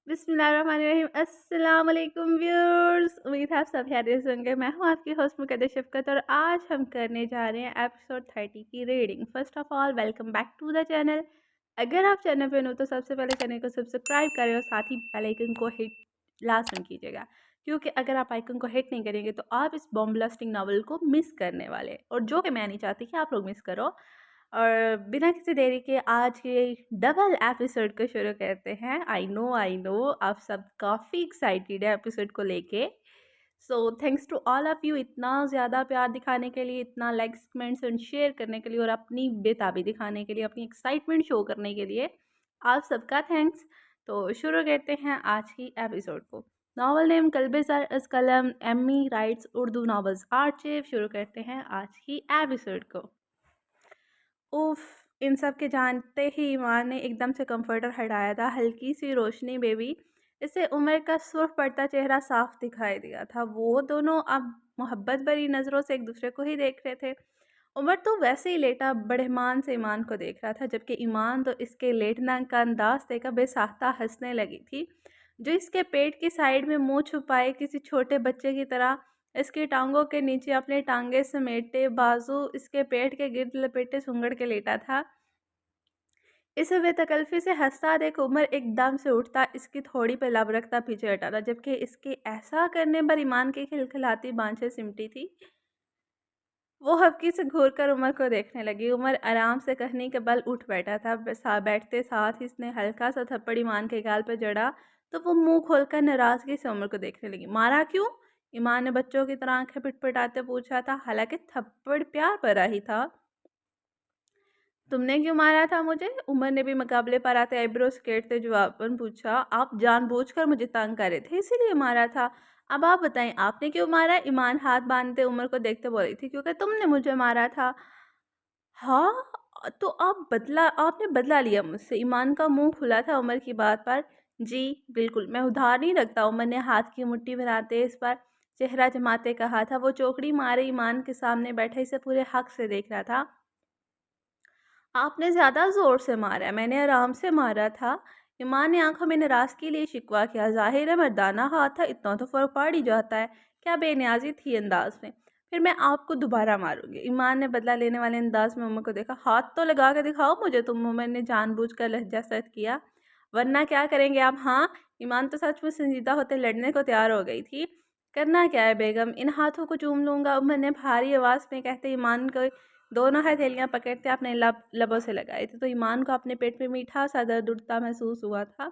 बिस्मिल्लाहिर्रहमानिर्रहीम। अस्सलाम वालेकुम व्यूअर्स, उम्मीद है आप सब खैरियत से होंगे। मैं हूँ आपकी होस्ट मुकद्दर शफ़क़त और आज हम करने जा रहे हैं एपिसोड 30 की reading. First of all welcome back to the channel. अगर आप चैनल पे हो तो सबसे पहले चैनल को सब्सक्राइब करें और साथ ही बेल आइकन को हिट लास्ट में कीजिएगा, क्योंकि अगर आप आइकन को हिट नहीं करेंगे तो आप इस बॉम्ब ब्लास्टिंग नावल को मिस करने वाले हैं, और जो कि मैं नहीं चाहती कि आप लोग मिस करो। और बिना किसी देरी के आज के डबल एपिसोड को शुरू करते हैं। आई नो आप सब काफ़ी एक्साइटेड है एपिसोड को लेके। So thanks to all of you इतना ज़्यादा प्यार दिखाने के लिए, इतना लाइक्स कमेंट्स एंड शेयर करने के लिए और अपनी बेताबी दिखाने के लिए, अपनी एक्साइटमेंट शो करने के लिए आप सबका थैंक्स। तो शुरू करते हैं आज की एपिसोड को। नावल नेम कल्बे-ज़र अज़ कलम, Amy writes Urdu novels archive. शुरू करते हैं आज की एपिसोड को। उफ़! इन सब के जानते ही ईमान ने एकदम से कंफर्टर हटाया था। हल्की सी रोशनी में भी इसे उमर का सुर्ख पड़ता चेहरा साफ दिखाई दिया था। वो दोनों अब मोहब्बत भरी नज़रों से एक दूसरे को ही देख रहे थे। उमर तो वैसे ही लेटा बड़े मान से ईमान को देख रहा था, जबकि ईमान तो इसके लेटना का अंदाज देखकर बेसाख्ता हंसने लगी थी, जो इसके पेट की साइड में मुंह छुपाए किसी छोटे बच्चे की तरह इसकी टांगों के नीचे अपने टांगे समेटे बाजू इसके पेट के गिर्द लपेटे सूंघड़ के लेटा था। इसे बेतकल्फी से हंसता देख उमर एकदम से उठता, इसकी थोड़ी पे लब रखता पीछे हटाता, जबकि इसके ऐसा करने पर ईमान की खिलखिलाती बांछें सिमटी थी। वो हल्की से घूरकर उमर को देखने लगी। उमर आराम से कहनी के बल उठ बैठा था। बैठते साथ ही इसने हल्का सा थप्पड़ ईमान के गाल पर जड़ा तो वो मुंह खोलकर नाराजगी से उमर को देखने लगी। मारा क्यों? ईमान ने बच्चों की तरह आंखें पिटपिटाते पूछा था, हालांकि थप्पड़ प्यार भरा ही था। तुमने क्यों मारा था मुझे? उमर ने भी मुकाबले पर आते आईब्रोज केटते जवाबन पूछा। आप जानबूझकर मुझे तंग कर रहे थे इसीलिए मारा था। अब आप बताएं आपने क्यों मारा? ईमान हाथ बांधते उमर को देखते बोली थी, क्योंकि तुमने मुझे मारा था। हाँ, तो आपने बदला लिया मुझसे। ईमान का मुंह खुला था उमर की बात पर। जी बिल्कुल, मैं उधार नहीं रखता। उमर ने हाथ की मुट्ठी बनाते इस पर चेहरा जमाते कहा था। वो चौकड़ी मारे ईमान के सामने बैठे इसे पूरे हक से देख रहा था। आपने ज़्यादा ज़ोर से मारा है, मैंने आराम से मारा था। ईमान ने आंखों में नाराज़गी लिए शिकवा किया। ज़ाहिर है मर्दाना हाथ था, इतना तो फ़र्क पड़ ही जाता है। क्या बेनियाजी थी अंदाज में। फिर मैं आपको दोबारा मारूंगी। ईमान ने बदला लेने वाले अंदाज में उमर को देखा। हाथ तो लगा के दिखाओ मुझे तुम। उमर ने जानबूझकर लहजा सख्त किया। वरना क्या करेंगे आप? हाँ, ईमान तो सच में संजीदा होते लड़ने को तैयार हो गई थी। करना क्या है बेगम? इन हाथों को चूम लूंगा। उमर ने भारी आवाज़ में कहते ईमान को दोनों हथेलियां पकड़ते अपने लबों से लगाई थी, तो ईमान को अपने पेट में मीठा सा दर्द उठता महसूस हुआ था।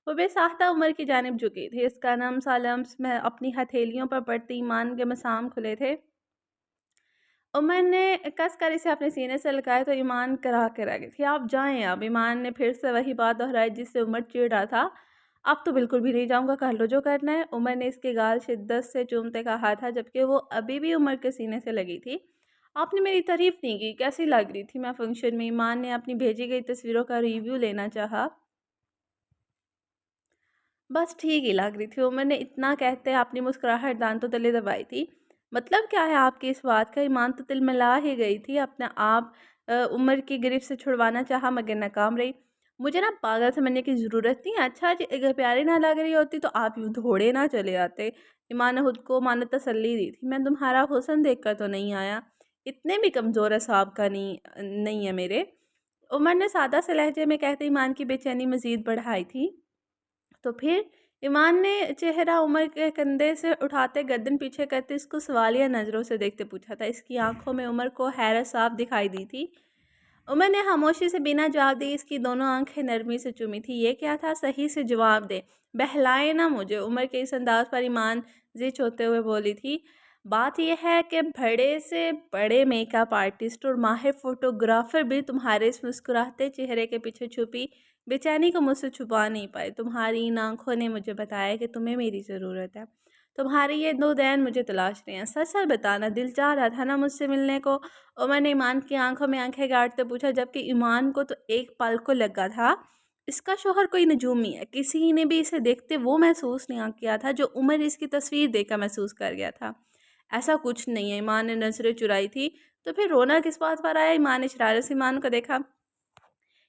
वो बेसाख्ता उमर की जानिब झुकी थी। इसका नम सा लम्स में अपनी हथेलियों पर पड़ते ईमान के मसाम खुले थे। उमर ने कस कर इसे अपने सीने से लगाया तो ईमान करा के रह गई थी। आप जाएं अब। ईमान ने फिर से वही बात दोहराई जिससे उमर चिढ़ रहा था। अब तो बिल्कुल भी नहीं जाऊंगा, कर लो जो करना है। उमर ने इसके गाल शिद्दत से चूमते कहा था, जबकि वो अभी भी उमर के सीने से लगी थी। आपने मेरी तारीफ नहीं की, कैसी लग रही थी मैं फंक्शन में? ईमान ने अपनी भेजी गई तस्वीरों का रिव्यू लेना चाहा। बस ठीक ही लग रही थी। उमर ने इतना कहते अपनी मुस्कुराहट दांतों तले दबाई थी। मतलब क्या है आपकी इस बात का? ईमान तो तिलमिला ही गई थी। अपने आप उमर की गिरफ्त से छुड़वाना चाहा मगर नाकाम रही। मुझे ना पागल समझने की ज़रूरत नहीं। अच्छा जी, अगर प्यारी ना लग रही होती तो आप यूँ दौड़े ना चले आते। ईमान ने खुद को मानो तसल्ली दी थी। मैं तुम्हारा हुस्न देख कर तो नहीं आया, इतने भी कमज़ोर असाब का नहीं है मेरे। उमर ने सादा से लहजे में कहते ईमान की बेचैनी मज़ीद बढ़ाई थी। तो फिर? ईमान ने चेहरा उमर के कंधे से उठाते गर्दन पीछे करते इसको सवालिया नज़रों से देखते पूछा था। इसकी आंखों में उमर को हैरत साफ दिखाई दी थी। उमर ने खामोशी से बिना जवाब दिए इसकी दोनों आंखें नरमी से चूमी थी। ये क्या था? सही से जवाब दे, बहलाए ना मुझे। उमर के इस अंदाज पर ईमान जिच होते हुए बोली थी। बात यह है कि बड़े से बड़े मेकअप आर्टिस्ट और माहिर फोटोग्राफर भी तुम्हारे इस मुस्कुराते चेहरे के पीछे छुपी बेचैनी को मुझसे छुपा नहीं पाए। तुम्हारी इन आंखों ने मुझे बताया कि तुम्हें मेरी ज़रूरत है। तुम्हारी ये दो दैन मुझे तलाश रहे हैं। सच सच बताना, दिल चाह रहा था ना मुझसे मिलने को? उमर ने ईमान की आंखों में आंखें गाड़ते पूछा, जबकि ईमान को तो एक पल को लगा था इसका शोहर कोई नजूमी है। किसी ने भी इसे देखते वो महसूस नहीं किया था जो उमर इसकी तस्वीर देखकर महसूस कर गया था। ऐसा कुछ नहीं है। ईमान ने नजरें चुराई थी। तो फिर रोना किस बात पर आया? ईमान ने शरारत से ईमान को देखा।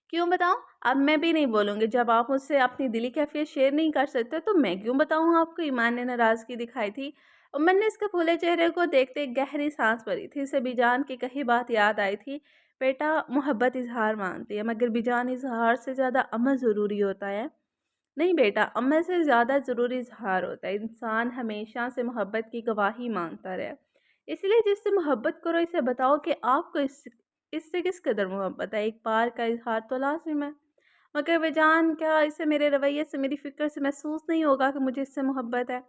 क्यों बताऊँ? अब मैं भी नहीं बोलूँगी, जब आप मुझसे अपनी दिली कैफ़ियत शेयर नहीं कर सकते तो मैं क्यों बताऊँ आपको? ईमान ने नाराज़गी दिखाई थी। और मैंने इसके फूले चेहरे को देखते एक गहरी साँस भरी थी। इसे बीजान की कही बात याद आई थी। बेटा, मोहब्बत इज़हार माँगती है, मगर बीजान इज़हार से ज़्यादा अमल ज़रूरी होता है। नहीं बेटा, अमल से ज़्यादा ज़रूरी इज़हार होता है। इंसान हमेशा से मोहब्बत की गवाही माँगता रहा। इसलिए जिससे मोहब्बत करो इसे बताओ कि आपको इससे किस कदर मोहब्बत है। एक बार का इज़हार तो लाज़िम है। मगर बेजान क्या इसे मेरे रवैये से, मेरी फ़िक्र से महसूस नहीं होगा कि मुझे इससे मोहब्बत है?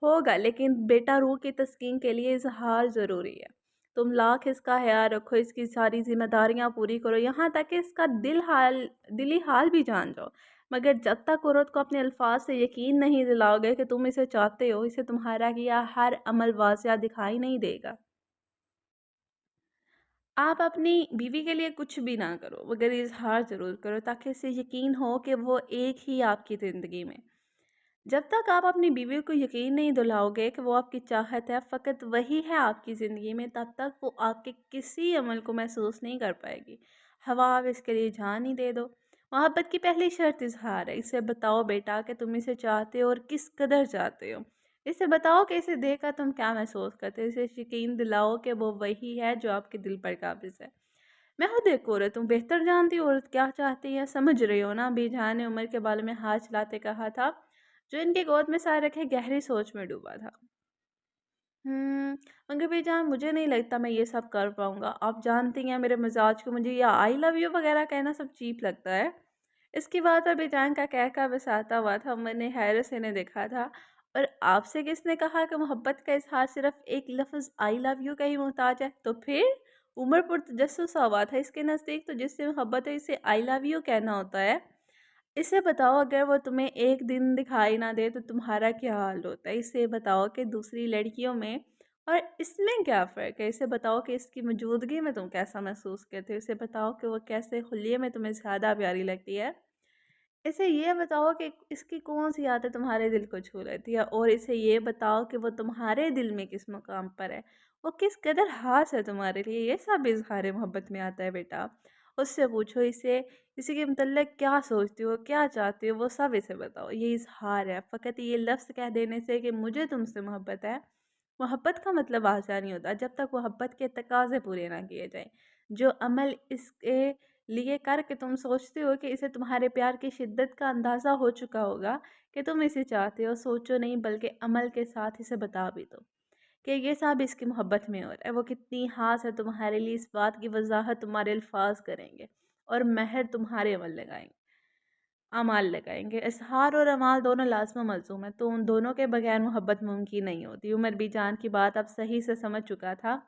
होगा, लेकिन बेटा रूह की तस्कीन के लिए इज़हार ज़रूरी है। तुम लाख इसका ख़याल रखो, इसकी सारी ज़िम्मेदारियाँ पूरी करो, यहाँ तक कि इसका दिली हाल भी जान जाओ। मगर जब तक औरत को अपने अल्फाज़ से यकीन नहीं दिलाओगे कि तुम इसे चाहते हो, इसे तुम्हारा किया हर अमल वाज़िया दिखाई नहीं देगा। आप अपनी बीवी के लिए कुछ भी ना करो, मगर इज़हार ज़रूर करो ताकि इसे यकीन हो कि वो एक ही आपकी ज़िंदगी में। जब तक आप अपनी बीवी को यकीन नहीं दिलाओगे कि वो आपकी चाहत है, फ़कत वही है आपकी ज़िंदगी में, तब तक वो आपके किसी अमल को महसूस नहीं कर पाएगी। हवा आप इसके लिए जान ही दे दो। मोहब्बत की पहली शर्त इज़हार है। इसे बताओ बेटा कि तुम इसे चाहते हो और किस कदर चाहते हो। इसे बताओ कि इसे देखकर तुम क्या महसूस करते हो। इसे यकीन दिलाओ कि वो वही है जो आपके दिल पर काबिज़ है। मैं खुद एक औरत हूँ, बेहतर जानती हूँ औरत क्या चाहती है। समझ रही हो ना? बेजान ने उमर के बालों में हाथ चलाते कहा था, जो इनकी गोद में सर रखे गहरी सोच में डूबा था। मगर बेजान, मुझे नहीं लगता मैं ये सब कर पाऊँगा। आप जानती हैं मेरे मिज़ाज को, मुझे ये आई लव यू वग़ैरह कहना सब चीप लगता है। इसकी बात पर बेजान का कहका बसाता हुआ था। मैंने हैरत से इन्हें देखा था। और आपसे किसने कहा कि मोहब्बत का इज़हार सिर्फ़ एक लफ़्ज़ आई लव यू का ही मोहताज है? तो फिर? उमर पुरतजस्सुस सा हुआ था इसके नज़दीक, तो जिससे मोहब्बत है इसे आई लव यू कहना होता है। इसे बताओ अगर वो तुम्हें एक दिन दिखाई ना दे तो तुम्हारा क्या हाल होता है? इसे बताओ कि दूसरी लड़कियों में और इसमें क्या फ़र्क है? इसे बताओ कि इसकी मौजूदगी में तुम कैसा महसूस करते हो? इसे बताओ कि वो कैसे हुलिये में तुम्हें ज़्यादा प्यारी लगती है? इसे ये बताओ कि इसकी कौन-सी आदत तुम्हारे दिल को छू लेती है? और इसे ये बताओ कि वो तुम्हारे दिल में किस मुकाम पर है? वो किस कदर ख़ास है तुम्हारे लिए? ये सब इज़हार मोहब्बत में आता है बेटा। उससे पूछो इसे, इसी के मतलब क्या सोचती हो, क्या चाहती हो, वो सब इसे बताओ। ये इज़हार है। फ़कत ये लफ़्ज़ कह देने से कि मुझे तुमसे मोहब्बत है, मोहब्बत का मतलब आसान नहीं होता जब तक मोहब्बत के तकाज़े पूरे ना किए जाएँ। जो अमल इसके लिए करके तुम सोचते हो कि इसे तुम्हारे प्यार की शिद्दत का अंदाज़ा हो चुका होगा कि तुम इसे चाहते हो, सोचो नहीं बल्कि अमल के साथ इसे बता भी दो कि ये सब इसकी मोहब्बत में हो रहा है। वो कितनी ख़ास है तुम्हारे लिए, इस बात की वज़ाहत तुम्हारे अल्फाज़ करेंगे और महर तुम्हारे अमाल लगाएँगे। इज़हार और अमाल दोनों लाज़िम मलज़ूम हैं, तो उन दोनों के बगैर मोहब्बत मुमकिन नहीं होती। उमर भी जान की बात अब सही से समझ चुका था।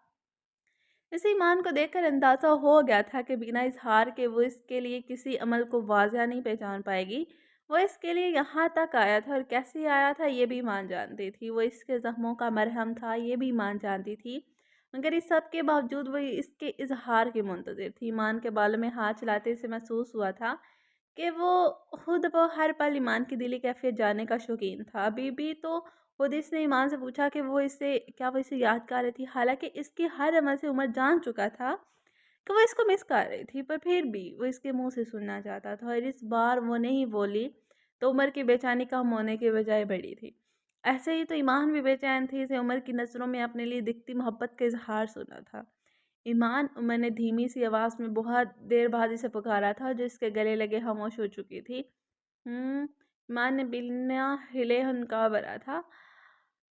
इस ईमान को देखकर अंदाज़ा हो गया था कि बिना इज़हार के वो इसके लिए किसी अमल को वाज़िया नहीं पहचान पाएगी। वो इसके लिए यहाँ तक आया था और कैसे आया था ये भी ईमान जानती थी। वो इसके ज़ख्मों का मरहम था ये भी ईमान जानती थी। मगर इस सब के बावजूद वो इसके इज़हार की मुंतज़िर थी। ईमान के बालों में हाथ चलाते से महसूस हुआ था कि वो हर पल ईमान की दिली कैफ़ियत जानने का शौकीन था। अभी भी तो खुद इसने ईमान से पूछा कि वो इसे याद कर रही थी? हालाँकि इसके हर अमल से उमर जान चुका था कि वो इसको मिस कर रही थी, पर फिर भी वो इसके मुँह से सुनना चाहता था और इस बार वो नहीं बोली, तो उमर की बेचैनी कम होने की बजाय बढ़ी थी। ऐसे ही तो ईमान भी बेचैन थी, इसे उमर की नज़रों में अपने लिए दिखती मोहब्बत का इज़हार सुना था। ईमान, उमर ने धीमी सी आवाज़ में बहुत देर बाद इसे पुकारा था, जो इसके गले लगे खामोश हो चुकी थी। हुँ, ईमान ने बिना हिले हुनका भरा था।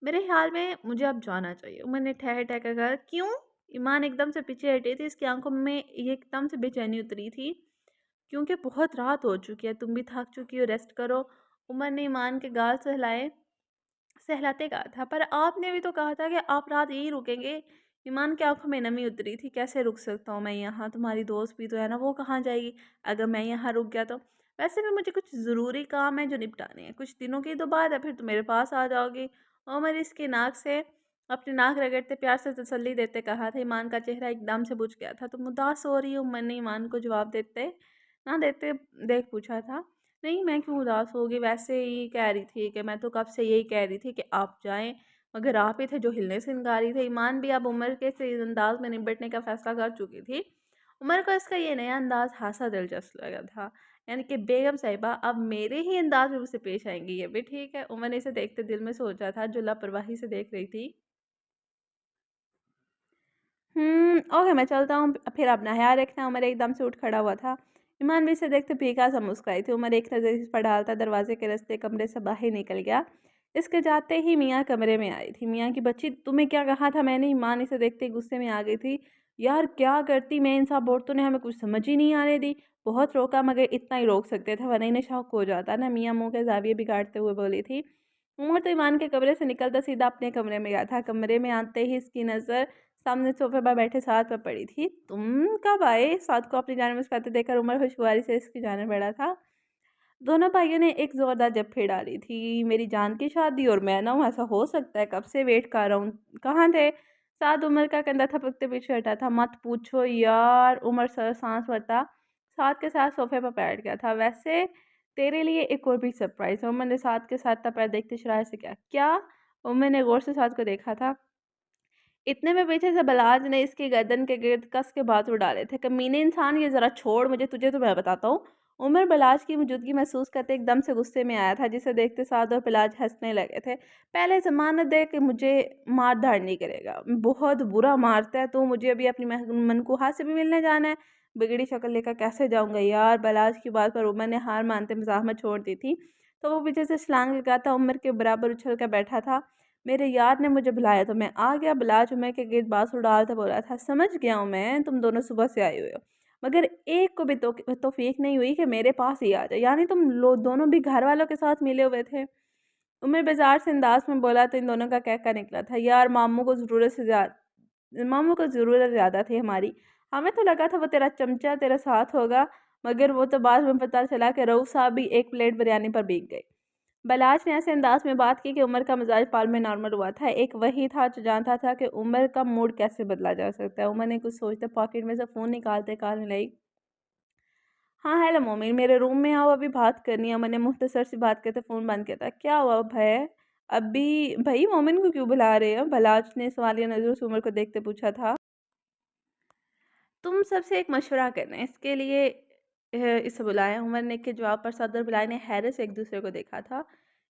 मेरे ख़्याल में मुझे अब जाना चाहिए। उमर ने ठह-ठह कर कहा, क्यों? ईमान एकदम से पीछे हटी थी, इसकी आँखों में ये एकदम से बेचैनी उतरी थी। क्योंकि बहुत रात हो चुकी है, तुम भी थक चुकी हो, रेस्ट करो। उमर ने ईमान के गाल सहलाते कहा था, पर आपने भी तो कहा था कि आप रात यहीं रुकेंगे। ईमान की आंखों में नमी उतरी थी। कैसे रुक सकता हूँ मैं यहाँ? तुम्हारी दोस्त भी तो है ना, वो कहाँ जाएगी अगर मैं यहाँ रुक गया तो? वैसे भी मुझे कुछ ज़रूरी काम है जो निपटाने हैं। कुछ दिनों की तो बात है, फिर तुम मेरे पास आ जाओगी। उमर इसकी नाक से अपनी नाक रगड़ते प्यार से तसल्ली देते कहा था। ईमान का चेहरा एकदम से बुझ गया था। तुम उदास हो रही हो? उमर ने ईमान को जवाब देते ना देते देख पूछा था। नहीं, मैं क्यों उदास होगी? वैसे ही कह रही थी कि मैं तो कब से यही कह रही थी कि आप जाएँ, मगर आप ही थे जो हिलने से इनकारी थे। ईमान भी अब उम्र के से इस अंदाज़ में निपटने का फ़ैसला कर चुकी थी उमर को इसका ये नया अंदाज़ ख़ासा दिलचस्प लगा था। यानी कि बेगम साहिबा अब मेरे ही अंदाज़ में मुझसे पेश आएँगी, ये भी ठीक है। उमर ने इसे देखते दिल में सोचा था, जो लापरवाही से देख रही थी। ओके, मैं चलता हूँ, फिर अपना ख़्याल रखना। उमर एकदम से उठ खड़ा हुआ था। ईमान भी इसे देखते फीका सा मुस्कुराई थी। उमर एक नज़र इस पर डालता दरवाजे के रास्ते कमरे से बाहर निकल गया। इसके जाते ही मियाँ कमरे में आई थी। मियाँ की बच्ची, तुम्हें क्या कहा था मैंने? ईमान इसे देखते ही गुस्से में आ गई थी। यार क्या करती, मैं इन सब औरतों ने हमें कुछ समझ ही नहीं आने दी। बहुत रोका मगर इतना ही रोक सकते थे, वरना इन्हें शौक हो जाता ना। मियाँ मुँह के ज़ाविये बिगाड़ते हुए बोली थी। उमर तो ईमान के कमरे से निकलता सीधा अपने कमरे में गया था। कमरे में आते ही इसकी नज़र सामने सोफे पर बैठे साद पर पड़ी थी। तुम कब आए? साद को अपनी जानिब मुस्कुराते देखकर उमर खुशगवारी से इसकी जानिब बढ़ा था। दोनों भाइयों ने एक ज़ोरदार जप्फी डाली थी। मेरी जान की शादी और मैं ना हूँ, ऐसा हो सकता है? कब से वेट कर रहा हूँ, कहाँ थे? साद उमर का कंधा थपकते पीछे हटा था। मत पूछो यार, उमर सांस भरता साद के साथ सोफे पर बैठ गया था। वैसे तेरे लिए एक और भी सरप्राइज है। उमर ने साद के साथ पैर देखते शरारत से क्या क्या? उमर ने गौर से साद को देखा था। इतने में पीछे से बलाज ने इसकी गर्दन के गिर्द कस के बाजू डाले थे। कमीने इंसान, ये ज़रा छोड़ मुझे, तुझे तो मैं बताता हूँ। उमर बलाज की मौजूदगी महसूस करते एकदम से गुस्से में आया था, जिसे देखते साद और बलाज हंसने लगे थे। पहले ज़मानत दे कि मुझे मार धाड़ नहीं करेगा। बहुत बुरा मारता है तो मुझे अभी अपनी मनकूहा से भी मिलने जाना है। बिगड़ी शक्ल लेकर कैसे जाऊंगा यार? बलाज की बात पर उमर ने हार मानते मज़ाहमत छोड़ दी थी। तो वो पीछे से छलांग लगाता उमर के बराबर उछल कर बैठा था। मेरे यार ने मुझे बुलाया तो मैं आ गया। बिलाज उमर के गिर्द बांसुर डालता बोला था, समझ गया हूँ मैं, तुम दोनों सुबह से आए हुए हो, मगर एक को भी तौफीक नहीं हुई कि मेरे पास ही आ जाए। यानी तुम लोग दोनों भी घर वालों के साथ मिले हुए थे? उमर बाजार से अंदाज में बोला तो इन दोनों का कहका निकला था, यार मामू को ज़रूरत ज़्यादा थी हमारी। हमें तो लगा था वो तेरा चमचा तेरे साथ होगा, मगर वो तो बाद में पता चला कि रऊफ साहब भी एक प्लेट बिरयानी पर बिक गए। बलाज ने ऐसे अंदाज में बात की कि उमर का मिजाज पाल में नॉर्मल हुआ था। एक वही था जो जानता था कि उमर का मूड कैसे बदला जा सकता है। उमर ने कुछ सोचते पॉकेट में से फ़ोन निकालते कहा लगी, हाँ हेलो मोमिन, मेरे रूम में आओ, अभी बात करनी है। मैंने मुख्तसर सी बात करते फ़ोन बंद किया था। क्या हुआ भय? अभी भाई मोमिन को क्यों बुला रहे हो? बलाज ने सवालिया नज़रों से उमर को देखते पूछा था। तुम सबसे एक मशवरा करना है, इसके लिए इसे बुलाया। उमर ने के जवाब पर सदर बुलाए ने हैरत से एक दूसरे को देखा था।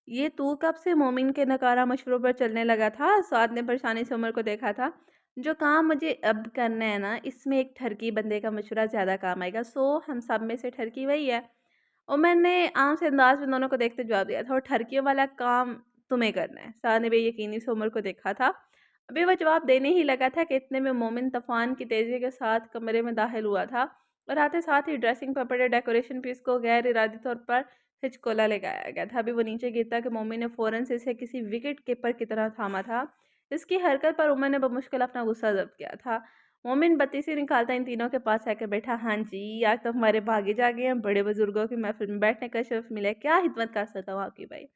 ये तू कब से मोमिन के नकारा मशवरों पर चलने लगा था? साद ने परेशानी से उमर को देखा था। जो काम मुझे अब करना है ना, इसमें एक ठरकी बंदे का मशवरा ज़्यादा काम आएगा। सो हम सब में से ठरकी वही है। उमर ने आम से अंदाज में दोनों को देखते जवाब दिया था, और ठरकियों वाला काम तुम्हें करना है। साद ने बेयकीनी से उमर को देखा था। अभी वह जवाब देने ही लगा था कि इतने में मोमिन तूफान की तेज़ी के साथ कमरे में दाखिल हुआ था, और आते साथ ही ड्रेसिंग पर पड़े डेकोरेशन पीस को गैर इरादी तौर पर हिचकोला लगाया गया था। अभी वो नीचे गिरता कि मोमिन ने फ़ौरन से इसे किसी विकेट कीपर की तरह थामा था। इसकी हरकत पर उमर ने बमुश्किल अपना गुस्सा ज़ब्त किया था। मोमिन बत्तीसी निकालता इन तीनों के पास आकर बैठा। हाँ जी, आज तो हमारे भागे जागे हैं, बड़े बुजुर्गों की महफिल में बैठने का शर्फ मिला है। क्या हिदमत कर सकता हूँ आपकी भाई?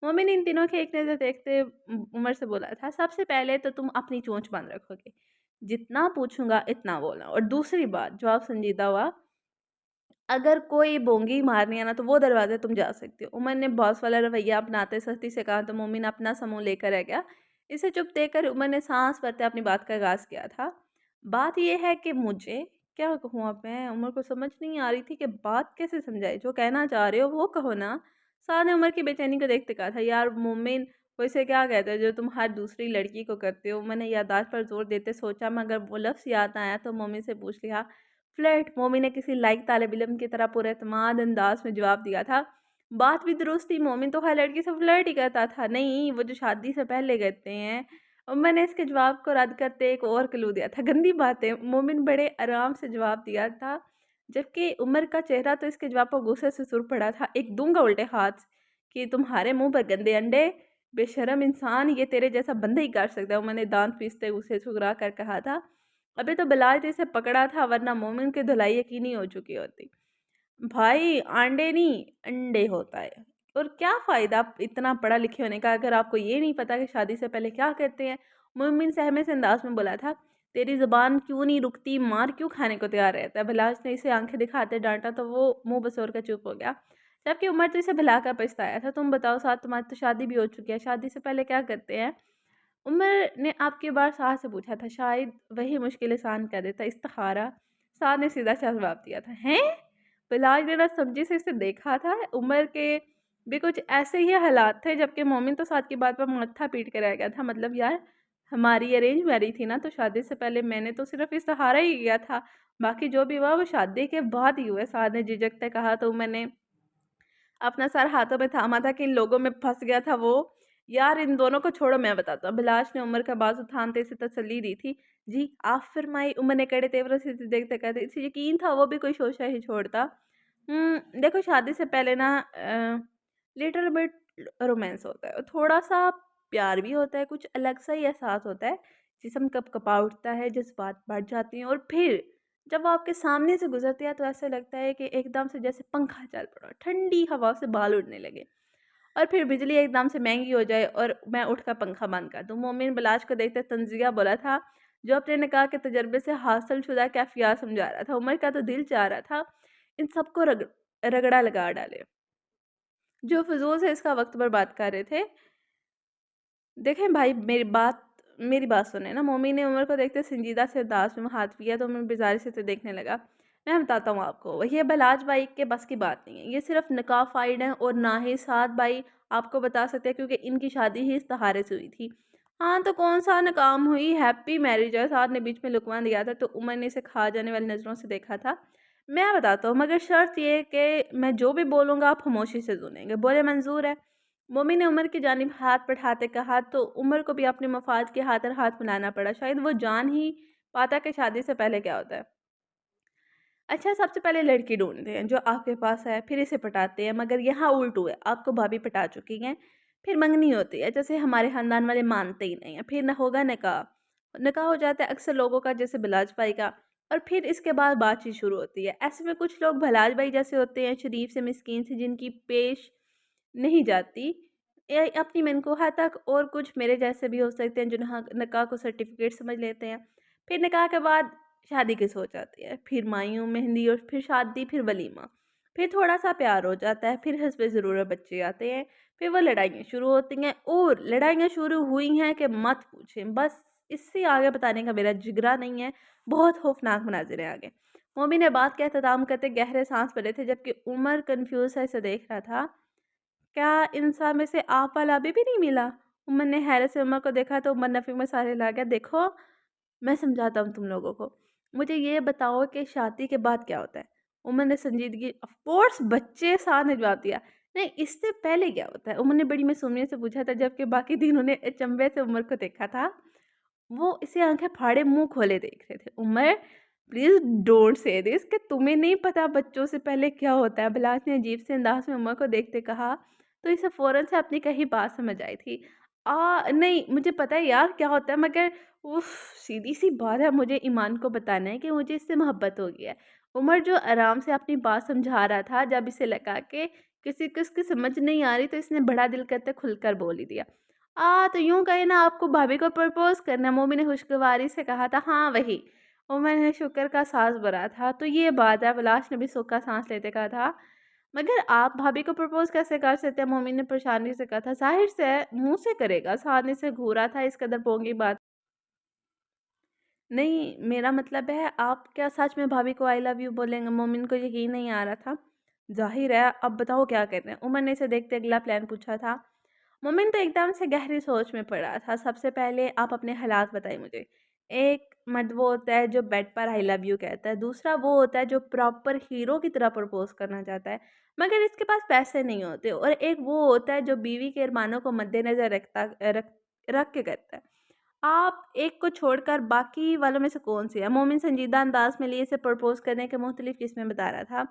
मोमिन इन तीनों के एक नज़र देखते उमर से बोला था, सबसे पहले तो तुम अपनी चोंच बंद रखोगे, जितना पूछूंगा इतना बोलना, और दूसरी बात, जवाब संजीदा हुआ, अगर कोई बोंगी मारनी है ना तो वो दरवाजे तुम जा सकती हो। उमर ने बॉस वाला रवैया अपनाते सख्ती से कहा तो मोमिन अपना समूह लेकर रह गया। इसे चुप देखकर उमर ने सांस भरते अपनी बात का आगाज किया था। बात यह है कि मुझे क्या कहूँ, अब मैं उमर को समझ नहीं आ रही थी कि बात कैसे समझाए। जो कहना चाह रहे हो वो कहो ना। साद ने उमर की बेचैनी को देखते कहा था, यार मोमिन, वो इसे क्या कहते हैं जो तुम हर दूसरी लड़की को करते हो? मैंने यादाश्त पर जोर देते सोचा, मगर वो लफ्ज़ याद ना आया तो मोमिन से पूछ लिया। फ्लर्ट, मोमी ने किसी लाइक तालिब इल्म की तरह पूरे एतमाद अंदाज में जवाब दिया था। बात भी दुरुस्त थी, मोमिन तो हर लड़की से फ्लर्ट ही करता था। नहीं, वो जो शादी से पहले करते हैं। और मैंने इसके जवाब को रद्द करते एक और क्लू दिया था, गंदी बात है। मोमिन बड़े आराम से जवाब दिया था, जबकि उमर का चेहरा तो इसके जवाब पर गुस्से से सुर पड़ा था। एक दूंगा उल्टे हाथ कि तुम्हारे मुंह पर गंदे अंडे। बेशरम इंसान, ये तेरे जैसा बंदा ही कर सकता है। मैंने दांत पीसते गुस्से ठुकरा कर कहा था। अबे तो बिलाल इसे पकड़ा था, वरना मोमिन की धुलाई यकीनी हो चुकी होती। भाई आंडे नहीं, अंडे होता है। और क्या फ़ायदा इतना पढ़ा लिखे होने का अगर आपको ये नहीं पता कि शादी से पहले क्या करते हैं? मोमिन सहमे से अंदाज में बोला था, तेरी ज़ुबान क्यों नहीं रुकती? मार क्यों खाने को तैयार रहता है? बिलाल ने इसे आंखें दिखाते डांटा तो वो मुंह बसोर कर चुप हो गया। जबकि उमर तो इसे भुलाकर पछताया था। तुम बताओ साथ, तुम्हारी तो शादी भी हो चुकी है, शादी से पहले क्या करते हैं? उमर ने आपके बार साह से पूछा था, शायद वही मुश्किल आसान कर देता। इस्तिखारा, साद ने सीधा सा जवाब दिया था, हैं? बिलाल ने ना सब्जी से इसे देखा था। उमर के भी कुछ ऐसे ही हालात थे, जबकि मोमिन तो साद की बात पर माथा पीट कर रह गया था। मतलब यार, हमारी अरेंज मैरिज थी ना, तो शादी से पहले मैंने तो सिर्फ इस्तिहारा ही किया था, बाकी जो भी हुआ वो शादी के बाद ही हुआ। साद ने झिझकते कहा। तो मैंने अपना सर हाथों में थामा था कि इन लोगों में फंस गया था वो। यार इन दोनों को छोड़ो, मैं बताता हूँ। बिलाश ने उमर का बाजू थामते से तसल्ली दी थी। जी आप फरमाई, उमर ने कड़े तेवरों से देखते कहते। इसे यकीन था वो भी कोई शोशा ही छोड़ता। देखो, शादी से पहले ना लिटिल बिट रोमांस होता है, और थोड़ा सा प्यार भी होता है, कुछ अलग सा ही एहसास होता है। जिसम कप कपा उठता है, जज्बात बढ़ जाती हैं, और फिर जब वो आपके सामने से गुजरती है तो ऐसा लगता है कि एकदम से जैसे पंखा चल पड़ा, ठंडी हवा से बाल उड़ने लगे, और फिर बिजली एकदम से महंगी हो जाए और मैं उठकर पंखा बंद कर दूं। मोमिन बिलाज को देखते तंजिया बोला था, जो अपने निकाह के तजर्बे से हासिल शुदा कैफियत समझा रहा था। उमर का तो दिल चाह रहा था इन सबको रगड़ा लगा डाले, जो फजूल से इसका वक्त बर्बाद कर रहे थे। देखें भाई, मेरी बात सुने ना। मोमी ने उमर को देखते संजीदा से अंदाज में हाथ किया, तो उमर बेजारी से उसे देखने लगा। मैं बताता हूँ आपको, वही बलाज भाई के बस की बात नहीं है, ये सिर्फ निकाह फाइड है, और ना ही साद भाई आपको बता सकते हैं, क्योंकि इनकी शादी ही इस्तिहारे से हुई थी। हाँ तो कौन सा नाकाम हुई, हैप्पी मैरिज है। साद ने बीच में लुकवा दिया था, तो उमर ने इसे खा जाने वाली नज़रों से देखा था। मैं बताता हूँ, मगर शर्त ये कि मैं जो भी बोलूँगा आप खामोशी से सुनेंगे। बोले मंजूर है। मोमी ने उमर की जानिब हाथ बढ़ाते कहा, तो उमर को भी अपने मफाद के हाथ मिलाना पड़ा। शायद वो जान ही पाता कि शादी से पहले क्या होता है। अच्छा, सबसे पहले लड़की ढूंढते हैं जो आपके पास है, फिर इसे पटाते हैं, मगर यहाँ उल्ट हुआ है। आपको भाभी पटा चुकी हैं, फिर मंगनी होती है, जैसे हमारे खानदान वाले मानते ही नहीं है। फिर न होगा निकाह, निकाह हो जाता है अक्सर लोगों का, जैसे बिलाज भाई का, और फिर इसके बाद बातचीत शुरू होती है। ऐसे में कुछ लोग भलाज भाई जैसे होते हैं, शरीफ से मिस्कीन से, जिनकी पेश नहीं जाती अपनी मनकूहा तक, और कुछ मेरे जैसे भी हो सकते हैं जो निकाह को सर्टिफिकेट समझ लेते हैं। फिर निकाह के बाद शादी की सोच आती है, फिर मायूं मेहंदी, और फिर शादी, फिर वलीमा, फिर थोड़ा सा प्यार हो जाता है, फिर हस्बे ज़रूरत बच्चे आते हैं, फिर वो लड़ाइयाँ शुरू होती हैं, और लड़ाइयाँ शुरू हुई हैं कि मत पूछें। बस इससे आगे बताने का मेरा जिगरा नहीं है, बहुत खौफनाक मनाजिर है आगे। मोमी ने बात का एहतमाम करते गहरे सांस भरे थे, जबकि उमर कन्फ्यूज है इसे देख रहा था। क्या इंसान में से आप वाला अभी भी नहीं मिला? उमर ने हैरत से उमर को देखा, तो उमर नफ़ी में सारे ला गया। देखो, मैं समझाता हूँ तुम लोगों को। मुझे ये बताओ कि शादी के बाद क्या होता है? उमर ने संजीदगी ऑफ कोर्स बच्चे, साथ ने जवाब दिया। नहीं, इससे पहले क्या होता है? उमर ने बड़ी मासूमियत से पूछा था, जबकि बाकी तीनों ने अचंभे से उमर को देखा था। वो इसे आंखें फाड़े मुंह खोले देख रहे थे। Umar, please don't say this कि तुम्हें नहीं पता बच्चों से पहले क्या होता है। बिलास ने अजीब से अंदाज में उमर को देखते कहा, तो इसे फौरन से अपनी कही बात समझ आई थी। नहीं, मुझे पता है यार क्या होता है, मगर उफ, सीधी सी बात है, मुझे ईमान को बताना है कि मुझे इससे मोहब्बत हो गई है। उमर जो आराम से अपनी बात समझा रहा था, जब इसे लगा कि किसी को इसकी समझ नहीं आ रही, तो इसने बड़ा दिल करते खुलकर बोल ही दिया। तो यूँ कहे ना, आपको भाभी को प्रपोज़ करना है। मोमी ने खुशगवारी से कहा था। हाँ वही। उमर ने शुक्र का साँस भरा था। तो ये बात है, विलास ने भी सूखा साँस लेते कहा था। मगर आप भाभी को प्रपोज़ कैसे कर सकते हैं? मोमी ने परेशानी से कहा था। ज़ाहिर से है, मुँह से करेगा। सामने से घूरा था, इस कदर पोंगी बात नहीं, मेरा मतलब है आप क्या सच में भाभी को आई लव यू बोलेंगे? मोमिन को यकीन नहीं आ रहा था। ज़ाहिर है, अब बताओ क्या कहते हैं? उमर ने इसे देखते अगला प्लान पूछा था। मोमिन तो एकदम से गहरी सोच में पड़ा था। सबसे पहले आप अपने हालात बताइए मुझे। एक मर्द वो होता है जो बेड पर आई लव यू कहता है, दूसरा वो होता है जो प्रॉपर हीरो की तरह प्रपोज़ करना चाहता है, मगर इसके पास पैसे नहीं होते, और एक वो होता है जो बीवी के अरमानों को मद्देनज़र रख के करता है। आप एक को छोड़कर बाकी वालों में से कौन-सी है? मोमिन संजीदा अंदाज़ में लिए इसे प्रपोज़ करने के मुख्तलिफ़ किस्में बता रहा था।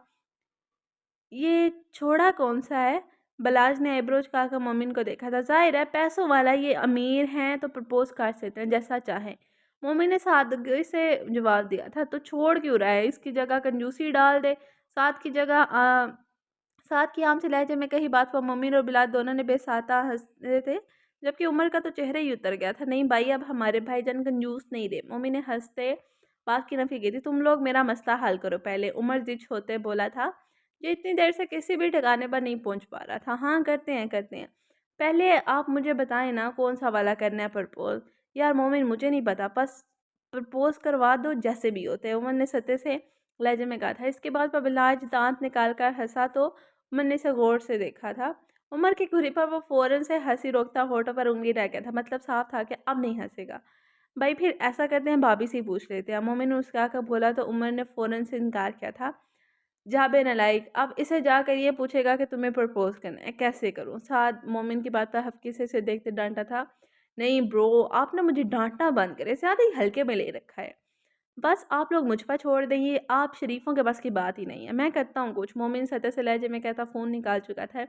ये छोड़ा कौन-सा है? बलाज ने आईब्रोज उठाकर मोमिन को देखा था। ज़ाहिर है पैसों वाला, ये अमीर हैं तो प्रपोज़ कर सकते हैं जैसा चाहें। मोमिन ने सादगी से जवाब दिया था। तो छोड़ क्यों रहा है? इसकी जगह कंजूसी डाल दे। साद की जगह साद की आम से लहजे में कही बात पर मोमिन और बिलाल दोनों ने बेसाता हँस रहे थे, जबकि उमर का तो चेहरा ही उतर गया था। नहीं भाई, अब हमारे भाईजान कंजूस नहीं रहे। मोमिन ने हँसते बात की नफ़ी की थी। तुम लोग मेरा मसला हल करो पहले, उमर ज़िद होते बोला था, जो इतनी देर से किसी भी ठिकाने पर नहीं पहुंच पा रहा था। हाँ करते हैं करते हैं, पहले आप मुझे बताएं ना कौन सा वाला करना है प्रपोज। यार मोमिन, मुझे नहीं पता, बस प्रपोज करवा दो जैसे भी होते हैं। उमर ने सत्य से लहजे में कहा था। इसके बाद बबलाज दांत निकाल कर हंसा तो उमर ने इसे गौर से देखा था। उमर की घुरी पर वो फौरन से हंसी रोकता होठों पर उंगली रह गया था, मतलब साफ था कि अब नहीं हंसेगा। भाई फिर ऐसा करते हैं, भाभी से ही पूछ लेते हैं। मोमिन ने उसका कर बोला तो उमर ने फौरन से इनकार किया था। जा बे नालायक, अब इसे जाकर ये पूछेगा कि तुम्हें प्रपोज करना है, कैसे करूं? साद मोमिन की बात पर हफ्की से इसे देखते डांटा था। नहीं ब्रो, आपने मुझे डांटना बंद करे, ज्यादा ही हल्के में ले रखा है। बस आप लोग मुझ पर छोड़ दें, ये आप शरीफों के बस की बात ही नहीं है। मैं करता हूँ कुछ। मोमिन सतह से लहजे में कहता फ़ोन निकाल चुका था।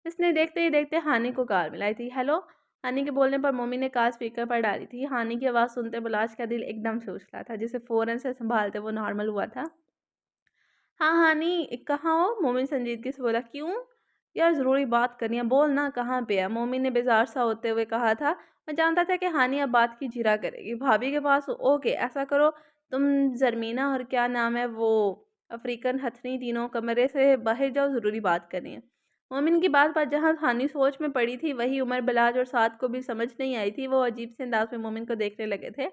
इसने देखते ही देखते हानि को कॉल मिलाई थी। हेलो। हानि के बोलने पर मोमिन ने कॉल स्पीकर पर डाली थी। हानि की आवाज़ सुनते बलाज का दिल एकदम से उछला था, जिसे फ़ौरन से संभालते वो नॉर्मल हुआ था। हाँ हानि, कहाँ हो? मोमिन संजीदगी से बोला। क्यों? यार ज़रूरी बात करनी है, बोल ना कहाँ पे है? मोमिन ने बेजार सा होते हुए कहा था। मैं जानता था कि हानि अब बात की जिरा करेगी। भाभी के पास? ओके, ऐसा करो, तुम जरमीना और क्या नाम है वो अफ्रीकन हथनी, तीनों कमरे से बाहर जाओ, ज़रूरी बात करनी है। मोमिन की बात पर जहाँ हानि सोच में पड़ी थी, वही उमर, बलाज और साद को भी समझ नहीं आई थी। वो अजीब से अंदाज में मोमिन को देखने लगे थे।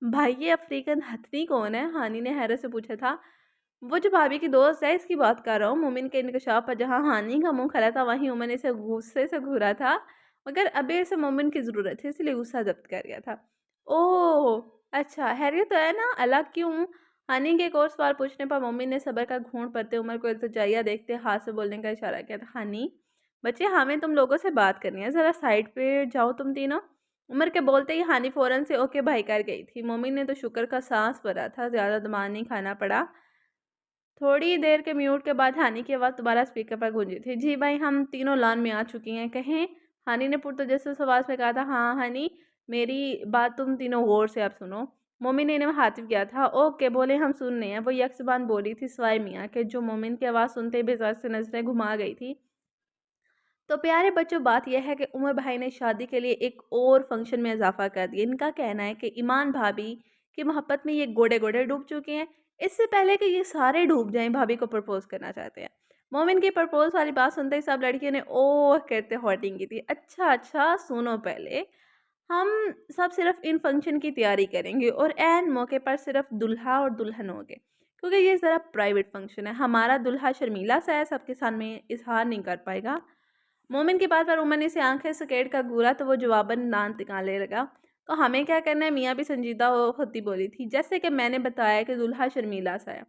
भाई ये अफ्रीकन हथनी कौन है? हानि ने हैरत से पूछा था। वो जो भाभी की दोस्त है, इसकी बात कर रहा हूँ। मोमिन के इंकशाफ पर जहाँ हानि का मुंह खड़ा था, वहीं उमर ने इसे गुस्से से घूरा था, मगर अभी इसे मोमिन की ज़रूरत थी, इसलिए गुस्सा जब्त कर गया था। ओह अच्छा, हैरियत तो है ना? अलग क्यों? हानि के एक और सवाल पूछने पर मोमिन ने सबर का घूंट भरते उमर को इल्तिजाइया देखते हाथ से बोलने का इशारा किया था। हानि बच्चे, हमें तुम लोगों से बात करनी है, ज़रा साइड पे जाओ तुम तीनों। उमर के बोलते ही हानि फौरन से ओके भाई कर गई थी। मोमिन ने तो शुक्र का सांस भरा था, ज़्यादा दमा नहीं खाना पड़ा। थोड़ी देर के म्यूट के बाद हानि की आवाज़ दोबारा स्पीकर पर गूंजी थी। जी भाई, हम तीनों लॉन में आ चुकी हैं, कहें? हानि ने पुरतजस्सुस आवाज़ में कहा था। हाँ हानि, मेरी बात तुम तीनों गौर से अब सुनो। मोमिन ने इन्हें हातिफ किया था। ओके बोले, हम सुन रहे हैं। वो यकजुबान बोली थी सिवाय मियाँ के, जो मोमिन की आवाज़ सुनते ही बेजार से नजरें घुमा गई थी। तो प्यारे बच्चों, बात यह है कि उमर भाई ने शादी के लिए एक और फंक्शन में इजाफा कर दिया। इनका कहना है कि ईमान भाभी की मोहब्बत में ये गोडे गोडे डूब चुके हैं। इससे पहले कि ये सारे डूब जाएं, भाभी को प्रपोज करना चाहते हैं। मोमिन की प्रपोज वाली बात सुनते ही सब लड़कियों ने ओह कहते हॉटिंग की थी। अच्छा अच्छा, सुनो पहले, हम सब सिर्फ इन फंक्शन की तैयारी करेंगे और एन मौके पर सिर्फ दुल्हा और दुल्हन होंगे, क्योंकि ये ज़रा प्राइवेट फंक्शन है। हमारा दुल्हा शर्मीला सा है, सबके सामने इजहार नहीं कर पाएगा। मोमिन की बात पर उमर ने से आंखें सकेट का घूरा तो वो जवाबन दांत निकालने लगा। तो हमें क्या करना है? मियाँ भी संजीदा होती बोली थी। जैसे कि मैंने बताया कि दुल्हा शर्मीला सा है,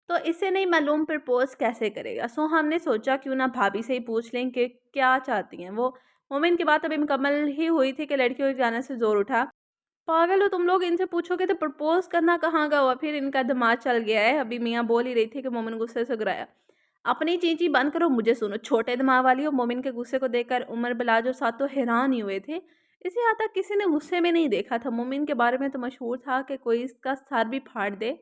तो इसे नहीं मालूम प्रपोज कैसे करेगा। सो हमने सोचा क्यों ना भाभी से ही पूछ लें कि क्या चाहती हैं वो। मोमिन की बात अभी मुकम्मल ही हुई थी कि लड़कियों के जाने से जोर उठा। पागल हो तुम लोग, इनसे पूछोगे तो प्रपोज करना कहाँ का हुआ? फिर इनका दिमाग चल गया है। अभी मियाँ बोल ही रही थी कि मोमिन गुस्से से गिराया। अपनी चींची बंद करो, मुझे सुनो, छोटे दिमाग वाली हो। मोमिन के गुस्से को देखकर उमर, बिलाज और साथ तो हैरान ही हुए थे। इसे यहाँ तक किसी ने गुस्से में नहीं देखा था। मोमिन के बारे में तो मशहूर था कि कोई इसका सर भी फाड़ दे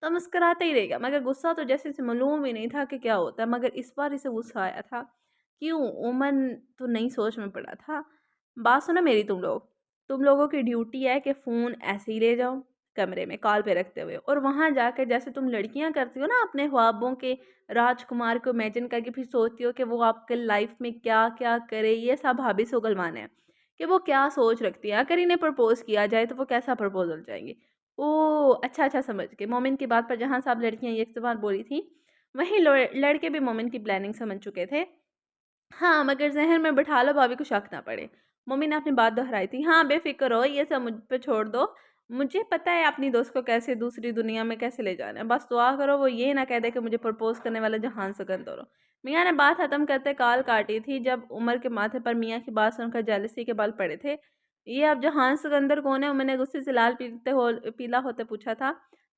तो मुस्कुराता ही रहेगा, मगर गुस्सा तो जैसे इसे मालूम ही नहीं था कि क्या होता है। मगर इस बार इसे गुस्सा आया था। क्यों? उमर तो नई सोच में पड़ा था। बात सुनो मेरी, तुम लोगों की ड्यूटी है कि फ़ोन ऐसे ही ले जाओ कमरे में कॉल पे रखते हुए, और वहाँ जाकर जैसे तुम लड़कियाँ करती हो ना, अपने ख्वाबों के राजकुमार को इमेजिन करके फिर सोचती हो कि वो आपके लाइफ में क्या क्या करे, ये सब भाभी से उगलवाना है कि वो क्या सोच रखती है। अगर इन्हें प्रपोज किया जाए तो वो कैसा प्रपोजल जाएंगे। ओह अच्छा अच्छा, समझ गए। मोमिन की बात पर जहाँ सब लड़कियाँ एक समान बोली थी, वहीं लड़के भी मोमिन की प्लानिंग समझ चुके थे। हाँ, मगर ज़हन में बिठा लो, भाभी को शक ना पड़े। मम्मी ने अपनी बात दोहराई थी। हाँ, बेफ़िक्र रहो, ये सब मुझ पे छोड़ दो। मुझे पता है अपनी दोस्त को कैसे दूसरी दुनिया में कैसे ले जाना है। बस दुआ करो वो ये ना कह दे कि मुझे प्रपोज़ करने वाला जहान से गंदौर हो। मियाँ ने बात ख़त्म करते कॉल काटी थी, जब उमर के माथे पर मियाँ की बात सुनकर जेलसी के बाल पड़े थे। ये अब जहान सिकंदर कौन है? उमर ने गुस्से से लाल पीला होते पूछा था।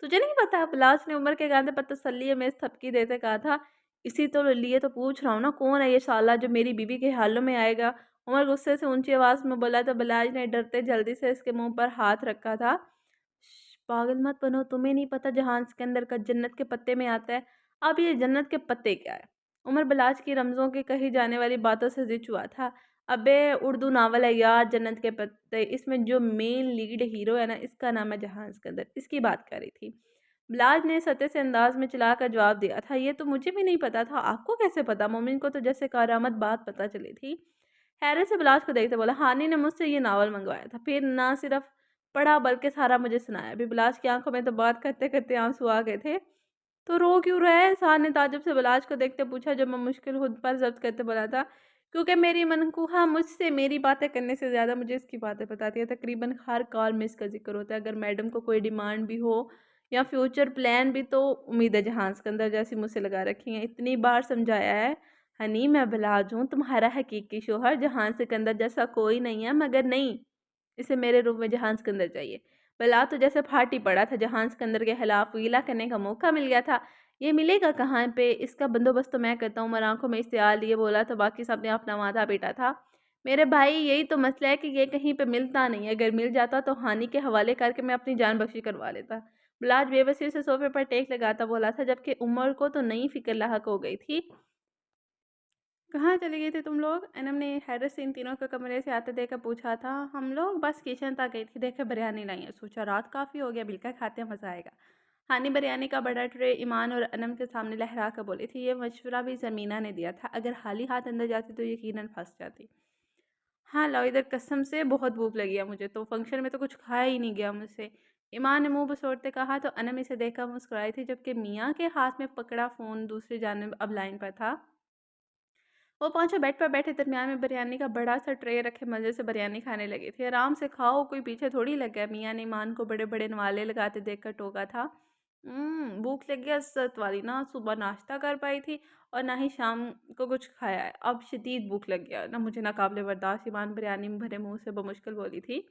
तुझे नहीं पता? बिलास ने उमर के कंधे पर तसल्ली में थपकी देते कहा था। इसी तो लिए तो पूछ रहा हूँ ना, कौन है ये साला जो मेरी बीवी के हालों में आएगा? उमर गुस्से से ऊंची आवाज में बोला तो बिलाज ने डरते जल्दी से इसके मुंह पर हाथ रखा था। पागल मत बनो, तुम्हें नहीं पता जहान के अंदर का जन्नत के पत्ते में आता है? अब ये जन्नत के पत्ते क्या है? उमर बिलाज की रमजों की कही जाने वाली बातों से जिच हुआ था। अबे उर्दू नावल है यार, जन्नत के पत्ते। इसमें जो मेन लीड हीरो है ना, इसका नाम है जहान सिकंदर, इसकी बात कर रही थी। बिलाज ने सत्य से अंदाज में चलाकर जवाब दिया था। ये तो मुझे भी नहीं पता था, आपको कैसे पता? मोमिन को तो जैसे करामत बात पता चली थी। हैरत से बिलाज को देखते बोला, हानि ने मुझसे ये नावल मंगवाया था, फिर ना सिर्फ पढ़ा बल्कि सारा मुझे सुनाया भी। बिलाज की आंखों में तो बात करते करते आंसू आ गए थे। तो रो क्यों रहा है? शाह ने ताज्जुब से बिलाज को देखते पूछा, जब मैं मुश्किल खुद पर ज़ब्त करते बोला था, क्योंकि मेरी मनकूहा मुझसे मेरी बातें करने से ज़्यादा मुझे इसकी बातें बताती है। तकरीबन हर कॉल में इसका ज़िक्र होता है। अगर मैडम को कोई डिमांड भी हो या फ्यूचर प्लान भी, तो उम्मीद है जहाँ सिकंदर जैसी मुझसे लगा रखी हैं। इतनी बार समझाया है, हनी मैं बिलाज हूँ तुम्हारा हकीकी शोहर, जहाँ सिकंदर जैसा कोई नहीं है, मगर नहीं, इसे मेरे रूप में जहान सिकंदर चाहिए। बला तो जैसे फाटी पड़ा था, जहान सिकंदर के खिलाफ वीला करने का मौका मिल गया था। ये मिलेगा कहाँ पे? इसका बंदोबस्त तो मैं करता हूँ। उमर आंखों में इश्तियाल लिए बोला तो बाकी सब ने अपना माथा पीटा था। मेरे भाई, यही तो मसला है कि ये कहीं पे मिलता नहीं है। अगर मिल जाता तो हानि के हवाले करके मैं अपनी जान बख्शी करवा लेता। बिलाज बेबसी से सोफे पर टेक लगाता बोला था, जबकि उमर को तो नई फिक्र लाहक हो गई थी। कहाँ चले गए थे तुम लोग? एनम ने हैरत से इन तीनों को कमरे से आते देखकर पूछा था। हम लोग बस किचन तक गई थी, देखे बिरयानी लाई है, सोचा रात काफ़ी हो गया, मिलकर खाते हैं, मज़ा आएगा। हानी बिरयानी का बड़ा ट्रे ईमान और अनम के सामने लहरा कर बोली थी। ये मशवरा भी ज़मीना ने दिया था, अगर खाली हाथ अंदर जाती तो यकीनन फंस जाती। हाँ लाओ इधर, कसम से बहुत भूख लगी है मुझे, तो फंक्शन में तो कुछ खाया ही नहीं गया मुझसे। ईमान ने मुंह बसोड़ते कहा तो अनम इसे देखकर मुस्कुराई थी, जबकि मियाँ के हाथ में पकड़ा फ़ोन दूसरी जानब अब लाइन पर था। वो पहुंचे, बेड पर बैठे दरमियान में बिरयानी का बड़ा सा ट्रे रखे मज़े से बिरयानी खाने लगे थे। आराम से खाओ, कोई पीछे थोड़ी लग गया। मियाँ ने ईमान को बड़े बड़े नवाले लगाते देखकर टोका था। भूख लग गया सत वाली ना, सुबह नाश्ता कर पाई थी और ना ही शाम को कुछ खाया है, अब शदीद भूख लग गया ना मुझे, ना काबिल बर्दाश्त। ईमान बिरयानी में भरे मुंह से बमुश्किल बोली थी।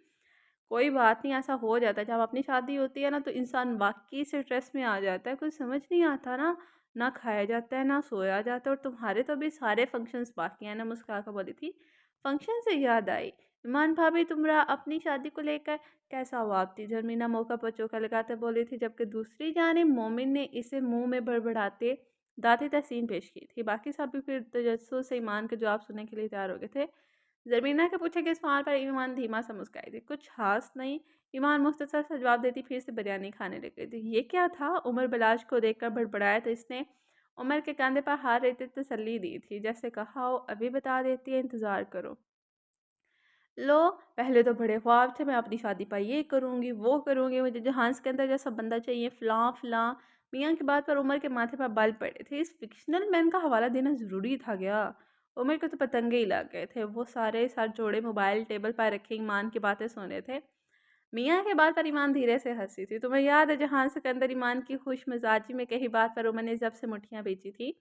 कोई बात नहीं, ऐसा हो जाता है जब अपनी शादी होती है ना, तो इंसान वाकई से स्ट्रेस में आ जाता है, कुछ समझ नहीं आता ना। ना खाया जाता है ना सोया जाता है, और तुम्हारे तो अभी सारे फंक्शंस बाकी हैं ना, मुस्कुरा कर बोली थी। फंक्शन से याद आई, ईमान भाभी तुम्हारा अपनी शादी को लेकर कैसा हुआ? आप थी जर्मीना मौका पर चौका लगाते बोली थी, जबकि दूसरी जाने मोमिन ने इसे मुंह में बड़बड़ाते दाती तहसीन पेश की थी। बाकी सब भी फिर तजस्सुस से ईमान के जवाब सुनने के लिए तैयार हो गए थे। ज़मीना के पूछे गए सवाल पर ईमान धीमा सा मुस्काई थी। कुछ खास नहीं, ईमान मुख्तसर सा जवाब देती फिर से बिरयानी खाने लग गई थी। ये क्या था? उमर बिलाज को देखकर बड़बड़ाया तो इसने उमर के कंधे पर हाथ रहते तसल्ली दी थी, जैसे कहा हो अभी बता देती है, इंतज़ार करो। लो, पहले तो बड़े ख्वाब थे, मैं अपनी शादी पर ये करूँगी, वो करूँगी, मुझे जहान सिकंदर जैसा बंदा चाहिए, फ़लाँ फ़लाँ। मियाँ की बात पर उमर के माथे पर बाल पड़े थे। इस फ़िक्शनल मैन का हवाला देना ज़रूरी था क्या? उमर को तो पतंगे ही लग गए थे। वो सारे सर जोड़े मोबाइल टेबल पर रखे ईमान की बातें सुन रहे थे। मियाँ के बात पर ईमान धीरे से हँसी थी। तुम्हें याद है जहान सिकंदर ईमान की खुश मिजाजी में कही बात पर उमर ने जब से मुठ्ठियाँ बेची थी?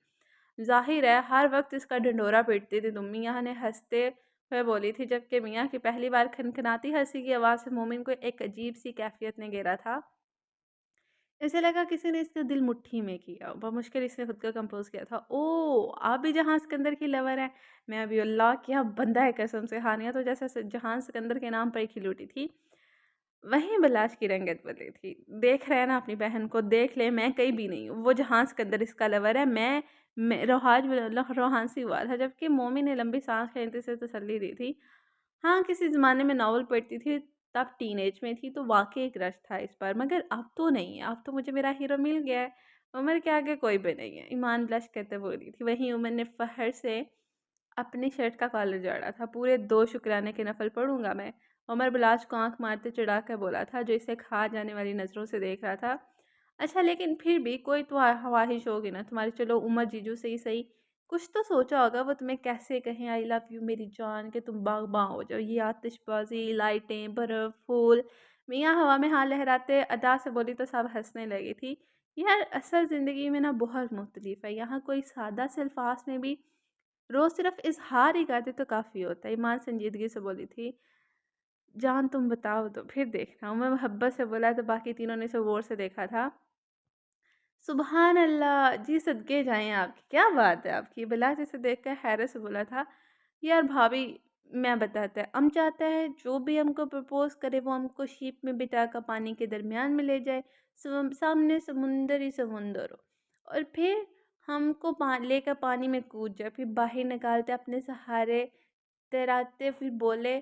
ज़ाहिर है हर वक्त इसका ढिंढोरा पीटती थी तुम। मियाँ ने हंसते हुए बोली थी, जबकि मियाँ की पहली बार खनखनाती हंसी की आवाज़ से मोमिन को एक अजीब सी कैफियत ने घेरा था। ऐसे लगा किसी ने इसका दिल मुट्ठी में किया, बमुश्किल इसने खुद को कंपोज किया था। ओह, आप भी जहां सिकंदर की लवर है? मैं अभी अल्लाह क्या बंदा है कसम से। हानिया तो जैसे जहां सिकंदर के नाम पर ही खिल उठी थी। वहीं बलाश की रंगत बदली थी। देख रहे हैं ना अपनी बहन को, देख ले, मैं कहीं भी नहीं हूँ। वो जहां सिकंदर इसका लवर है, मैं रोहाज रोहानसी हुआ था। जबकि मोमी ने लंबी सांस खींचते से तसल्ली दी थी। हाँ, किसी ज़माने में नॉवल पढ़ती थी, तब टीनेज में थी, तो वाक़ई एक रश था इस पर, मगर अब तो नहीं है, अब तो मुझे मेरा हीरो मिल गया है। उमर के आगे कोई भी नहीं है, ईमान ब्लश करते बोली थी। वहीं उमर ने फ़ख्र से अपनी शर्ट का कॉलर जड़ा था। पूरे 2 शुक्राने के नफ़ल पढ़ूँगा मैं। उमर बिलाज को आँख मारते चिढ़ा कर बोला था, जो इसे खा जाने वाली नज़रों से देख रहा था। अच्छा, लेकिन फिर भी कोई तो ख्वाहिश होगी ना तुम्हारी? चलो उमर जीजू से ही सही, कुछ तो सोचा होगा वो तुम्हें कैसे कहें आई लव यू मेरी जान, कि तुम बाग़बाँ हो जाओ। ये आतिशबाज़ी, लाइटें, बर्फ़, फूल। मियाँ हवा में हाथ लहराते अदा से बोली तो सब हँसने लगी थी। यार असल ज़िंदगी में ना बहुत मुख्तलिफ़ है, यहाँ कोई सादा से अल्फाज में भी रोज़ सिर्फ़ इज़हार ही कर दे तो काफ़ी होता है। ईमान संजीदगी से बोली थी, जान तुम बताओ तो फिर देखना। मैं मोहब्बत से बोला तो बाकी तीनों ने इसे गौर से देखा था। सुबहान अल्लाह! जी सदके जाएँ आपकी, क्या बात है आपकी। बिलाल इसे देखकर हैरत से बोला था, यार भाभी, मैं बताता है, हम चाहता है जो भी हमको प्रपोज़ करे वो हमको शिप में बिठाकर पानी के दरमियान में ले जाए, सामने समुंदर ही समुंदर हो, और फिर हमको लेकर पानी में कूद जाए, फिर बाहर निकालते अपने सहारे तैराते, फिर बोले,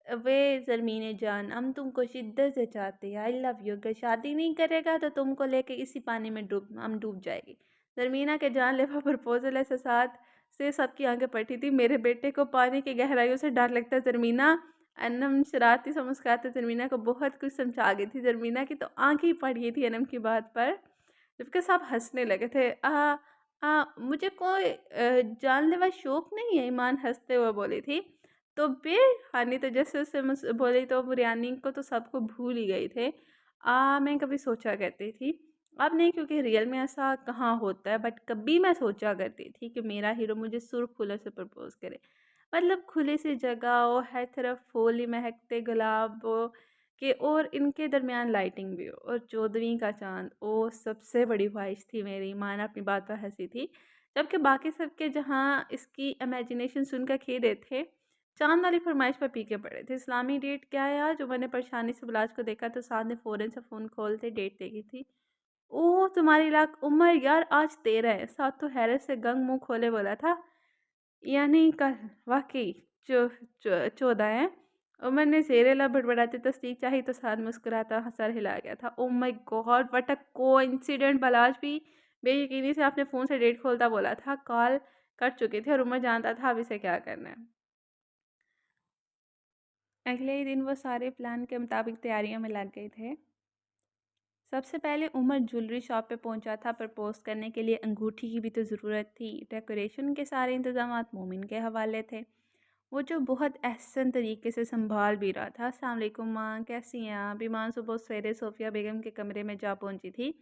वे ज़रमीन जान, हम तुमको शिद्दत से चाहते हैं, आई लव यू, अगर शादी नहीं करेगा तो तुमको लेके इसी पानी में हम डूब जाएगी। ज़रमीना के जानलेवा प्रपोजल ऐसे साथ से सबकी आंखें फटी थी। मेरे बेटे को पानी की गहराइयों से डर लगता है ज़रमीना। अनम शरारती सा मुस्कुराते ज़रमीना को बहुत कुछ समझा गई थी। ज़रमीना की तो आंखें ही पड़ गई थी अनम की बात पर। जबकि सब हँसने लगे थे। मुझे कोई जानलेवा शौक नहीं है, ईमान हँसते हुए बोली थी। तो फिर हानि तो जैसे-जैसे मुझसे बोली तो बिरयानी को तो सबको भूल ही गए थे। मैं कभी सोचा करती थी, अब नहीं क्योंकि रियल में ऐसा कहाँ होता है, बट कभी मैं सोचा करती थी कि मेरा हीरो मुझे सुर्ख फूलों से प्रपोज़ करे। मतलब खुली सी जगह हो, हर तरफ फूल ही महकते गुलाब हो कि और इनके दरमियान लाइटिंग भी हो और 14वीं का चाँद, ओह! सबसे बड़ी ख्वाहिश थी मेरी, माना अपनी बात पर हँसी थी। जबकि बाकी सबके जहाँ इसकी इमेजिनेशन सुनकर खिल रहे थे, चाँद वाली फ़रमाइश पर पीके पड़े थे। इस्लामी डेट क्या है आज? उमर ने परेशानी से बिलाज को देखा तो साथ ने फ़ौरन से फ़ोन खोलते डेट देखी थी। ओह! तुम्हारी लाख उम्र यार, आज 13 है। साथ तो हैरत से गंग मुँह खोले बोला था, यानी कल वाक़ई चौ 14 है। उमर ने ज़ेरे-लब बड़बड़ाते तस्दीक चाही तो साथ मुस्कुराता सर हिला गया था। Oh my god! What a coincidence! बलाज भी बेयकीनी से अपने फ़ोन से डेट खोलता बोला था, कॉल कट चुकी थी और उमर जानता था अब इसे क्या करना है। अगले ही दिन वो सारे प्लान के मुताबिक तैयारियों में लग गए थे। सबसे पहले उमर ज्वेलरी शॉप पे पहुंचा था। प्रपोज करने के लिए अंगूठी की भी तो ज़रूरत थी। डेकोरेशन के सारे इंतजामात मोमिन के हवाले थे, वो जो बहुत एहसन तरीके से संभाल भी रहा था। अस्सलाम वालेकुम माँ, कैसी हैं आप? ईमान सुबह सवेरे सोफ़िया बेगम के कमरे में जा पहुंची थी।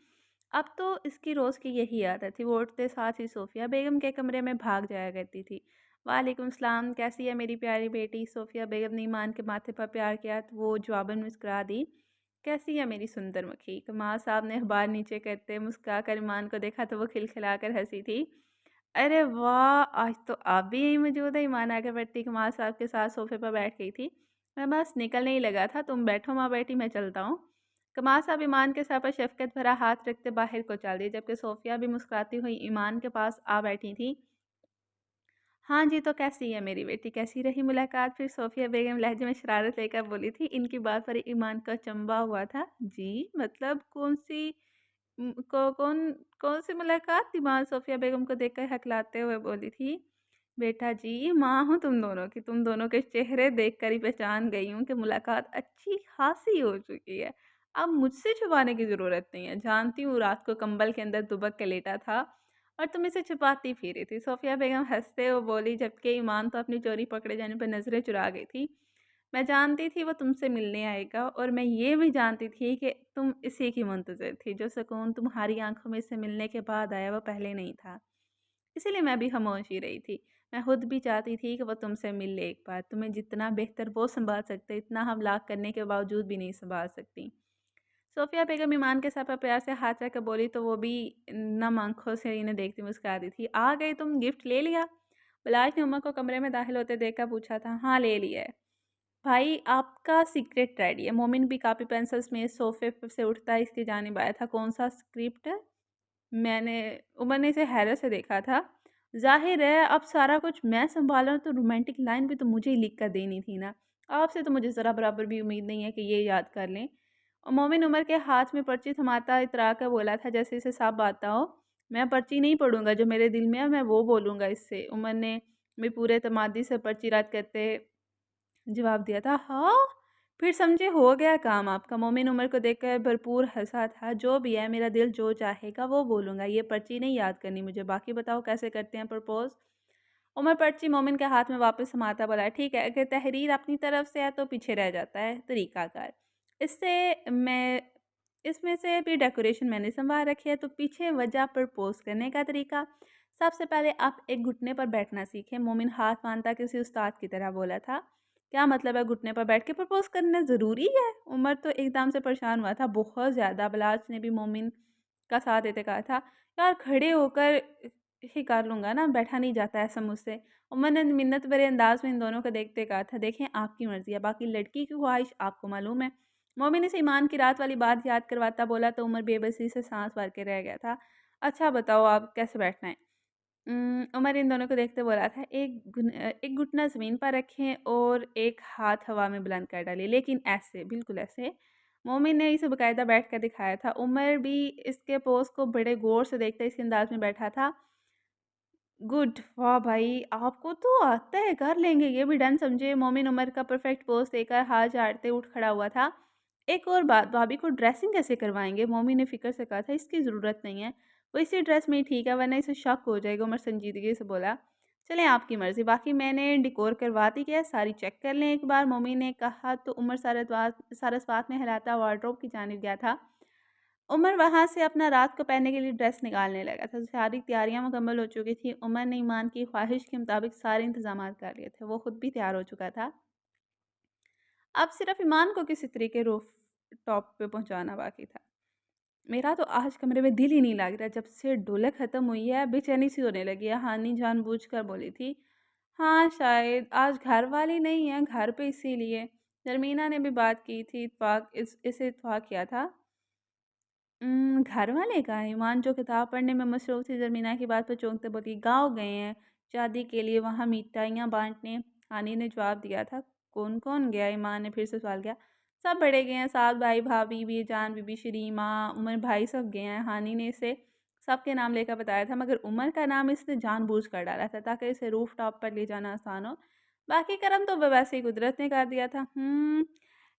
अब तो इसकी रोज़ की यही आदत थी, वो उठते साथ ही सोफ़िया बेगम के कमरे में भाग जाया करती थी। वालेकुम सलाम, कैसी है मेरी प्यारी बेटी? सोफ़िया बेगम ने ईमान के माथे पर प्यार किया तो वो जवाबन मुस्कुरा दी। कैसी है मेरी सुंदर मक्खी? कमाल साहब ने अखबार नीचे करते मुस्कुरा कर ईमान को देखा तो वो खिलखिलाकर हंसी थी। अरे वाह! आज तो आप भी यहीं मौजूद हैं। ईमान आगे बढ़ती कमाल साहब के साथ सोफ़े पर बैठ गई थी। मैं बस निकलने ही लगा था, तुम बैठो माँ बेटी, मैं चलता हूँ। कमाल साहब ईमान के सर पर शफ़क़त भरा हाथ रखते बाहर को चल दिए, जबकि सोफ़िया भी मुस्कुराती हुई ईमान के पास आ बैठी थी। हाँ जी, तो कैसी है मेरी बेटी? कैसी रही मुलाकात? फिर सोफ़िया बेगम लहजे में शरारत लेकर बोली थी। इनकी बात पर ईमान का अचंभा हुआ था। जी, मतलब कौन-सी उम, को कौन कौन-सी मुलाकात? ईमान सोफ़िया बेगम को देखकर हकलाते हुए बोली थी। बेटा जी, माँ हूँ तुम दोनों की। तुम दोनों के चेहरे देखकर ही पहचान गई हूँ कि मुलाकात अच्छी-खासी हो चुकी है। अब मुझसे छुपाने की ज़रूरत नहीं है। जानती हूँ रात को कंबल के अंदर दुबक के लेटा था और तुम इसे छुपाती फिरी थी। सोफ़िया बेगम हँसते हुए बोली, जबकि ईमान तो अपनी चोरी पकड़े जाने पर नज़रें चुरा गई थी। मैं जानती थी वो तुमसे मिलने आएगा और मैं ये भी जानती थी कि तुम इसी की मुंतज़िर थी। जो सुकून तुम्हारी आँखों में इससे मिलने के बाद आया वो पहले नहीं था। इसीलिए मैं भी खामोश ही रही थी। मैं खुद भी चाहती थी कि वो तुमसे मिल ले एक बार। तुम्हें जितना बेहतर वो सँभाल सकते, इतना हम लाख करने के बावजूद भी नहीं सँभाल सकती। सोफ़िया बेगम ईमान के सर पर प्यार से हाथ रखकर बोली तो वो भी नम आँखों से इन्हें देखती मुस्कुरा दी थी। आ गई तुम, गिफ्ट ले लिया? बिलाश ने उमा को कमरे में दाखिल होते देखकर पूछा था। हाँ, ले लिया है। भाई आपका सीक्रेट रेडी है। मोमिन भी कॉपी पेंसिल समेत सोफ़े प से उठता इसकी जानिब आया था। कौन-सा स्क्रिप्ट है? मैंने उमर ने इसे हैरत से देखा था। ज़ाहिर है अब सारा कुछ मैं सँभालूँ तो रोमांटिक लाइन भी तो मुझे ही लिख कर देनी थी ना। आपसे तो मुझे ज़रा बराबर भी उम्मीद नहीं है कि ये याद कर लें। और मोमिन उमर के हाथ में पर्ची थमाता इतरा कर बोला था जैसे इसे साफ बात ना हो। मैं पर्ची नहीं पढ़ूँगा, जो मेरे दिल में है मैं वो बोलूँगा इससे। उमर ने भी पूरे तमादी से पर्ची रद्द करते जवाब दिया था। हाँ, फिर समझे हो गया काम आपका। मोमिन उमर को देखकर भरपूर हँसा था। जो भी है मेरा दिल जो चाहेगा वो बोलूँगा, ये पर्ची नहीं याद करनी मुझे। बाकी बताओ कैसे करते हैं प्रपोज़? उमर पर्ची मोमिन के हाथ में वापस थमाता बोला, ठीक है, अगर तहरीर अपनी तरफ से है तो पीछे रह जाता है तरीक़ाकार। इससे मैं इसमें से भी डेकोरेशन मैंने सँभाल रखी है, तो पीछे वजह प्रपोज़ करने का तरीका। सबसे पहले आप एक घुटने पर बैठना सीखें। मोमिन हाथ बाँधता किसी उस्ताद की तरह बोला था। क्या मतलब है घुटने पर बैठ के प्रपोज़ करना ज़रूरी है? उमर तो एकदम से परेशान हुआ था, बहुत ज़्यादा। बलाच ने भी मोमिन का साथ देते कहा था, यार खड़े होकर ही कर लूँगा ना, बैठा नहीं जाता ऐसा मुझसे। उमर ने मिन्नत भरे अंदाज़ में इन दोनों को देखते कहा था, देखें आपकी मर्ज़ी है, बाकी लड़की की ख्वाहिश आपको मालूम है। मोमिन इसे ईमान की रात वाली बात याद करवाता बोला तो उमर बेबसी से साँस भर के रह गया था। अच्छा बताओ आप कैसे बैठना है? उमर इन दोनों को देखते बोला था, एक घुटना ज़मीन पर रखें और एक हाथ हवा में बुलंद कर डालिए, लेकिन ऐसे, बिल्कुल ऐसे। मोमिन ने इसे बाकायदा बैठ कर दिखाया था। उमर भी इसके पोज़ को बड़े गौर से देखता इसी अंदाज़ में बैठा था। गुड, वाह भाई! आपको तो आता है, कर लेंगे, ये भी डन समझे। मोमिन उमर का परफेक्ट पोज़ देकर हाथ झाड़ते उठ खड़ा हुआ था। एक और बात, भाभी को ड्रेसिंग कैसे करवाएँगे? मम्मी ने फ़िक्र से कहा था, इसकी ज़रूरत नहीं है, वो इसी ड्रेस में ही ठीक है वरना इसे शक हो जाएगा। उमर संजीदगी से बोला, चलें आपकी मर्ज़ी, बाकी मैंने डेकोर करवा दी है, सारी चेक कर लें एक बार, मम्मी ने कहा तो उमर सारा साथ में हिलाता वार्डरोब की जानिब गया था। उमर वहाँ से अपना रात को पहनने के लिए ड्रेस निकालने लगा था। सारी तैयारियाँ मुकम्मल हो चुकी थी। उमर ने ईमान की ख्वाहिश के मुताबिक सारे इंतज़ामात कर लिए थे। वो खुद भी तैयार हो चुका था। अब सिर्फ़ ईमान को किसी तरीके रूफ़ टॉप पे पहुँचाना बाकी था। मेरा तो आज कमरे में दिल ही नहीं लग रहा, जब से ढोलक ख़त्म हुई है, बेचैनी-सी होने लगी है। हानि जानबूझकर बोली थी, हाँ, शायद आज घर वाली नहीं है घर पे इसीलिए। ज़रमीना ने भी बात की थी, इसे इत्फ़ाक़ किया था। घर वाले कहाँ हैं? ईमान जो किताब पढ़ने में मसरूफ़ थी, ज़रमीना की बात पर चौंकते बोली, गाँव गए हैं शादी के लिए, वहाँ मिठाइयाँ बाँटने। हानि ने जवाब दिया था। कौन-कौन गया? ईमान ने फिर से सवाल किया। सब बड़े गए हैं, साथ भाई-भाभी, बीजान, बीबी शरीमा, उमर भाई सब गए हैं। हानि ने इसे सबके नाम लेकर बताया था, मगर उमर का नाम इसने जानबूझकर डाला था ताकि इसे रूफ़ टॉप पर ले जाना आसान हो। बाकी कर्म तो वैसे ही कुदरत ने कर दिया था।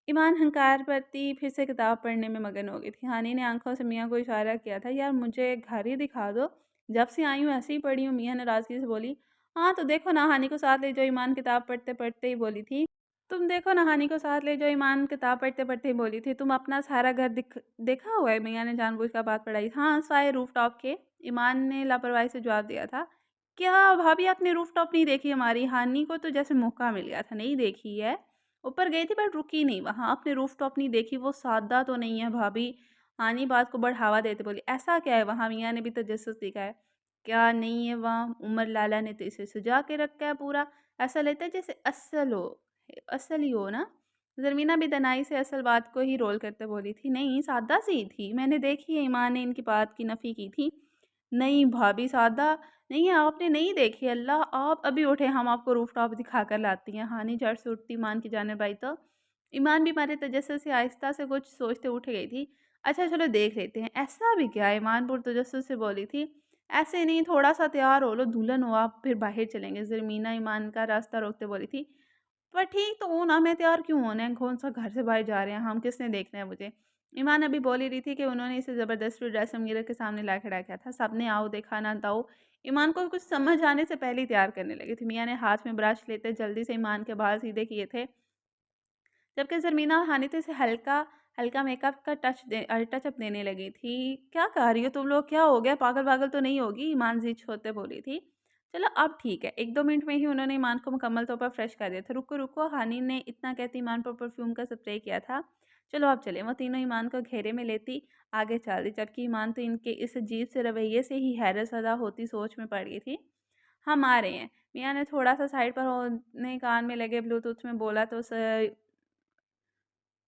ईमान हंकार भरती फिर से किताब पढ़ने में मगन हो गई थी। हानि ने आँखों से मियाँ को इशारा किया था, यार मुझे घर ही दिखा दो, जब से आई हूँ ऐसे ही पढ़ी हूँ। मियाँ नाराज़गी से बोली, हाँ तो देखो ना हानि को साथ ले जाओ। ईमान किताब पढ़ते-पढ़ते ही बोली थी। तुम देखो ना हानि को साथ ले जाओ। ईमान किताब पढ़ते-पढ़ते ही बोली थी, तुम अपना सारा घर देखा हुआ है? मियाँ ने जानबूझकर बात बढ़ाई। हाँ, सारे रूफ़टॉप के। ईमान ने लापरवाही से जवाब दिया था। क्या भाभी आपने रूफ़टॉप नहीं देखी हमारी? हानि को तो जैसे मौका मिल गया था, नहीं देखी है। ऊपर गई थी बट रुकी नहीं वहाँ, आपने रूफ़टॉप नहीं देखी, वो सादा तो नहीं है भाभी। हानि बात को बढ़ावा देते बोली, ऐसा क्या है वहाँ? मियाँ ने भी तजस्सुस दिखाया। क्या नहीं है वहाँ? उमर लाला ने तो इसे सजा के रखा है पूरा, ऐसा लगता है जैसे असल हो, असल ही हो ना? ज़रमीना भी दनाई से असल बात को ही रोल करते बोली थी, नहीं सादा सी थी, मैंने देखी है। ईमान ने इनकी बात की नफ़ी की थी। नहीं भाभी सादा नहीं है, आपने नहीं देखी। अल्लाह आप अभी उठे, हम आपको रूफ़टॉप दिखा कर लाती हैं। हानि झट से उठती ईमान की जानिब आई तो ईमान भी मारे तजस्सुस से आहिस्ता से कुछ सोचते उठ गई थी। अच्छा चलो देख लेते हैं, ऐसा भी क्या है? ईमान पुरतजस्सुस से बोली थी। ऐसे नहीं, थोड़ा-सा तैयार हो लो, दुल्हन हो आप, फिर बाहर चलेंगे। ज़रमीना ईमान का रास्ता रोकते बोली थी। पर ठीक तो हूँ ना, मैं तैयार क्यों होना है? कौन-सा घर से बाहर जा रहे हैं हम, किसने देखना है मुझे? ईमान अभी बोल ही रही थी कि उन्होंने इसे ज़बरदस्ती ड्रेसिंग मिरर के सामने ला खड़ा किया था। सबने आओ देखा ना ताओ, ईमान को कुछ समझ आने से पहले ही तैयार करने लगी थी। मियाँ ने हाथ में ब्रश लेते जल्दी से ईमान के बाल सीधे किए थे, जबकि ज़रमीना और हानि तो इसे हल्का हल्का मेकअप का टचअप देने लगी थी। क्या कह रही हो तुम लोग? क्या हो गया? पागल-वागल तो नहीं होगी? ईमान ज़िद होते बोली थी। चलो अब ठीक है। 1-2 मिनट में ही उन्होंने ईमान को मुकम्मल तौर पर फ्रेश कर दिया था। रुको, रुको, हानि ने इतना कहते ईमान पर परफ्यूम का स्प्रे किया था। चलो अब चलें। वो तीनों ईमान को घेरे में लेती आगे चल दी, जबकि ईमान तो इनके इस अजीब से रवैये से ही हैरत ज़दा होती सोच में पड़ गई थी। हम आ रहे हैं। मियाँ ने थोड़ा-सा साइड पर होने कान में लगे ब्लूटूथ में बोला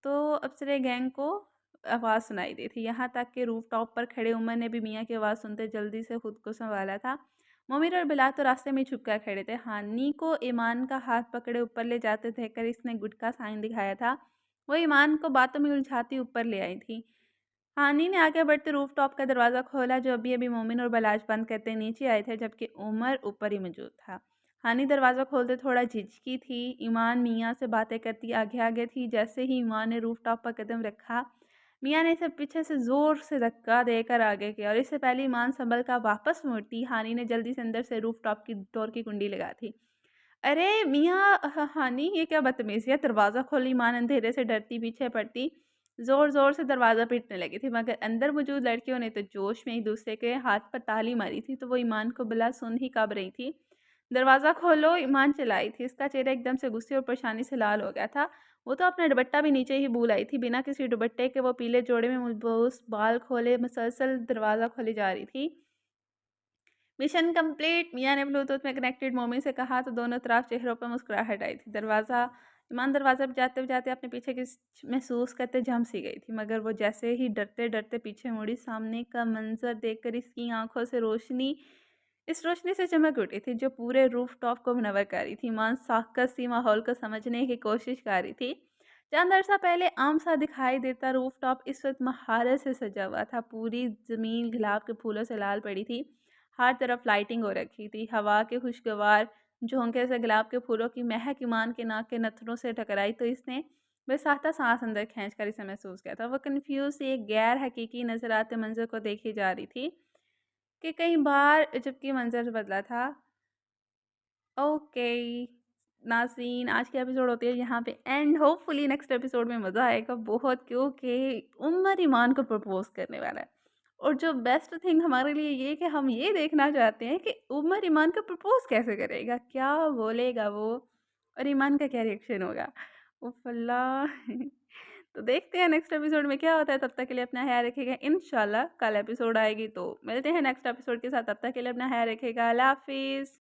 तो अप्सरे गैंग को आवाज़ सुनाई दी थी। यहाँ तक कि रूफ़टॉप पर खड़े उमर ने भी मियाँ की आवाज़ सुनते जल्दी से खुद को सँभाला था। मोमिर और बिलाल तो रास्ते में ही छुप कर खड़े थे। हानि को ईमान का हाथ पकड़े ऊपर ले जाते देखकर इसने गुड का साइन दिखाया था। वो ईमान को बातों में उलझाती ऊपर ले आई थी। हानि ने आगे बढ़ते रूफ़टॉप का दरवाज़ा खोला, जो अभी-अभी मोमिन और बलाश बंद करते नीचे आए थे, जबकि उमर ऊपर ही मौजूद था। हानि दरवाज़ा खोलते थोड़ा झिझकी थी। ईमान मियाँ से बातें करती आगे-आगे थी। जैसे ही ईमान ने रूफ़टॉप पर कदम रखा, मियाँ ने इसे पीछे से ज़ोर से धक्का देकर आगे किया और इससे पहले ईमान संभल कर वापस मुड़ती, हानि ने जल्दी से अंदर से रूफ़टॉप की डोर की कुंडी लगा दी। अरे मियाँ हानि ये क्या बदतमीज़ी है? दरवाज़ा खोल। ईमान अंधेरे से डरती पीछे पड़ती ज़ोर-ज़ोर से दरवाज़ा पीटने लगी थी, मगर अंदर मौजूद लड़कियों ने तो जोश में एक-दूसरे के हाथ पर ताली मारी थी, तो वो ईमान को बुला सुन ही कब रही थी। दरवाज़ा खोलो, ईमान चिल्लाई थी। इसका चेहरा एकदम से गुस्से और परेशानी से लाल हो गया था। वो तो अपना दुपट्टा भी नीचे ही भूल आई थी। बिना किसी दुपट्टे के वो पीले जोड़े में मुलबूस बाल खोले मुसलसल दरवाज़ा खोली जा रही थी। Mission complete. मियाँ ने ब्लूटूथ में कनेक्टेड मोमी से कहा तो दोनों तरफ चेहरों पर मुस्कुराहट आई थी। ईमान दरवाज़ा बजाते-बजाते अपने पीछे की महसूस करते जम सी गई थी, मगर वो जैसे ही डरते-डरते पीछे मुड़ी, सामने का मंज़र देखकर इसकी आँखों से इस रोशनी से चमक उठी थी, जो पूरे रूफ़टॉप को मुनव्वर कर रही थी। ईमान साकत सी माहौल को समझने की कोशिश कर रही थी। चंद अरसा पहले आम सा दिखाई देता रूफ़टॉप इस वक़्त महारत से सजा हुआ था। पूरी ज़मीन गुलाब के फूलों से लाल पड़ी थी। हर तरफ लाइटिंग हो रखी थी। हवा के खुशगवार झोंके से गुलाब के फूलों की महक ईमान के नाक के नथनों से टकराई तो इसने बेसाख्ता साँस अंदर खींचकर इसे महसूस किया था। वो कन्फ्यूज़ सी एक गैर हकीकी नज़र आते मंज़र को देखी जा रही थी कि कई बार जबकि मंज़र बदला था। ओके, नाज़रीन आज की एपिसोड होती है यहाँ पे एंड होपफुली नेक्स्ट एपिसोड में मज़ा आएगा बहुत क्योंकि उमर ईमान को प्रपोज़ करने वाला है। और जो बेस्ट थिंग हमारे लिए ये कि हम ये देखना चाहते हैं कि उमर ईमान को प्रपोज़ कैसे करेगा? क्या बोलेगा वो? और ईमान का क्या रिएक्शन होगा? उफ़ अल्लाह! तो देखते हैं नेक्स्ट एपिसोड में क्या होता है, तब तक के लिए अपना ख़्याल रखिएगा। इंशाल्लाह कल एपिसोड आएगी तो मिलते हैं नेक्स्ट एपिसोड के साथ, तब तक के लिए अपना ख़्याल रखिएगा। अल्लाह हाफ़िज़।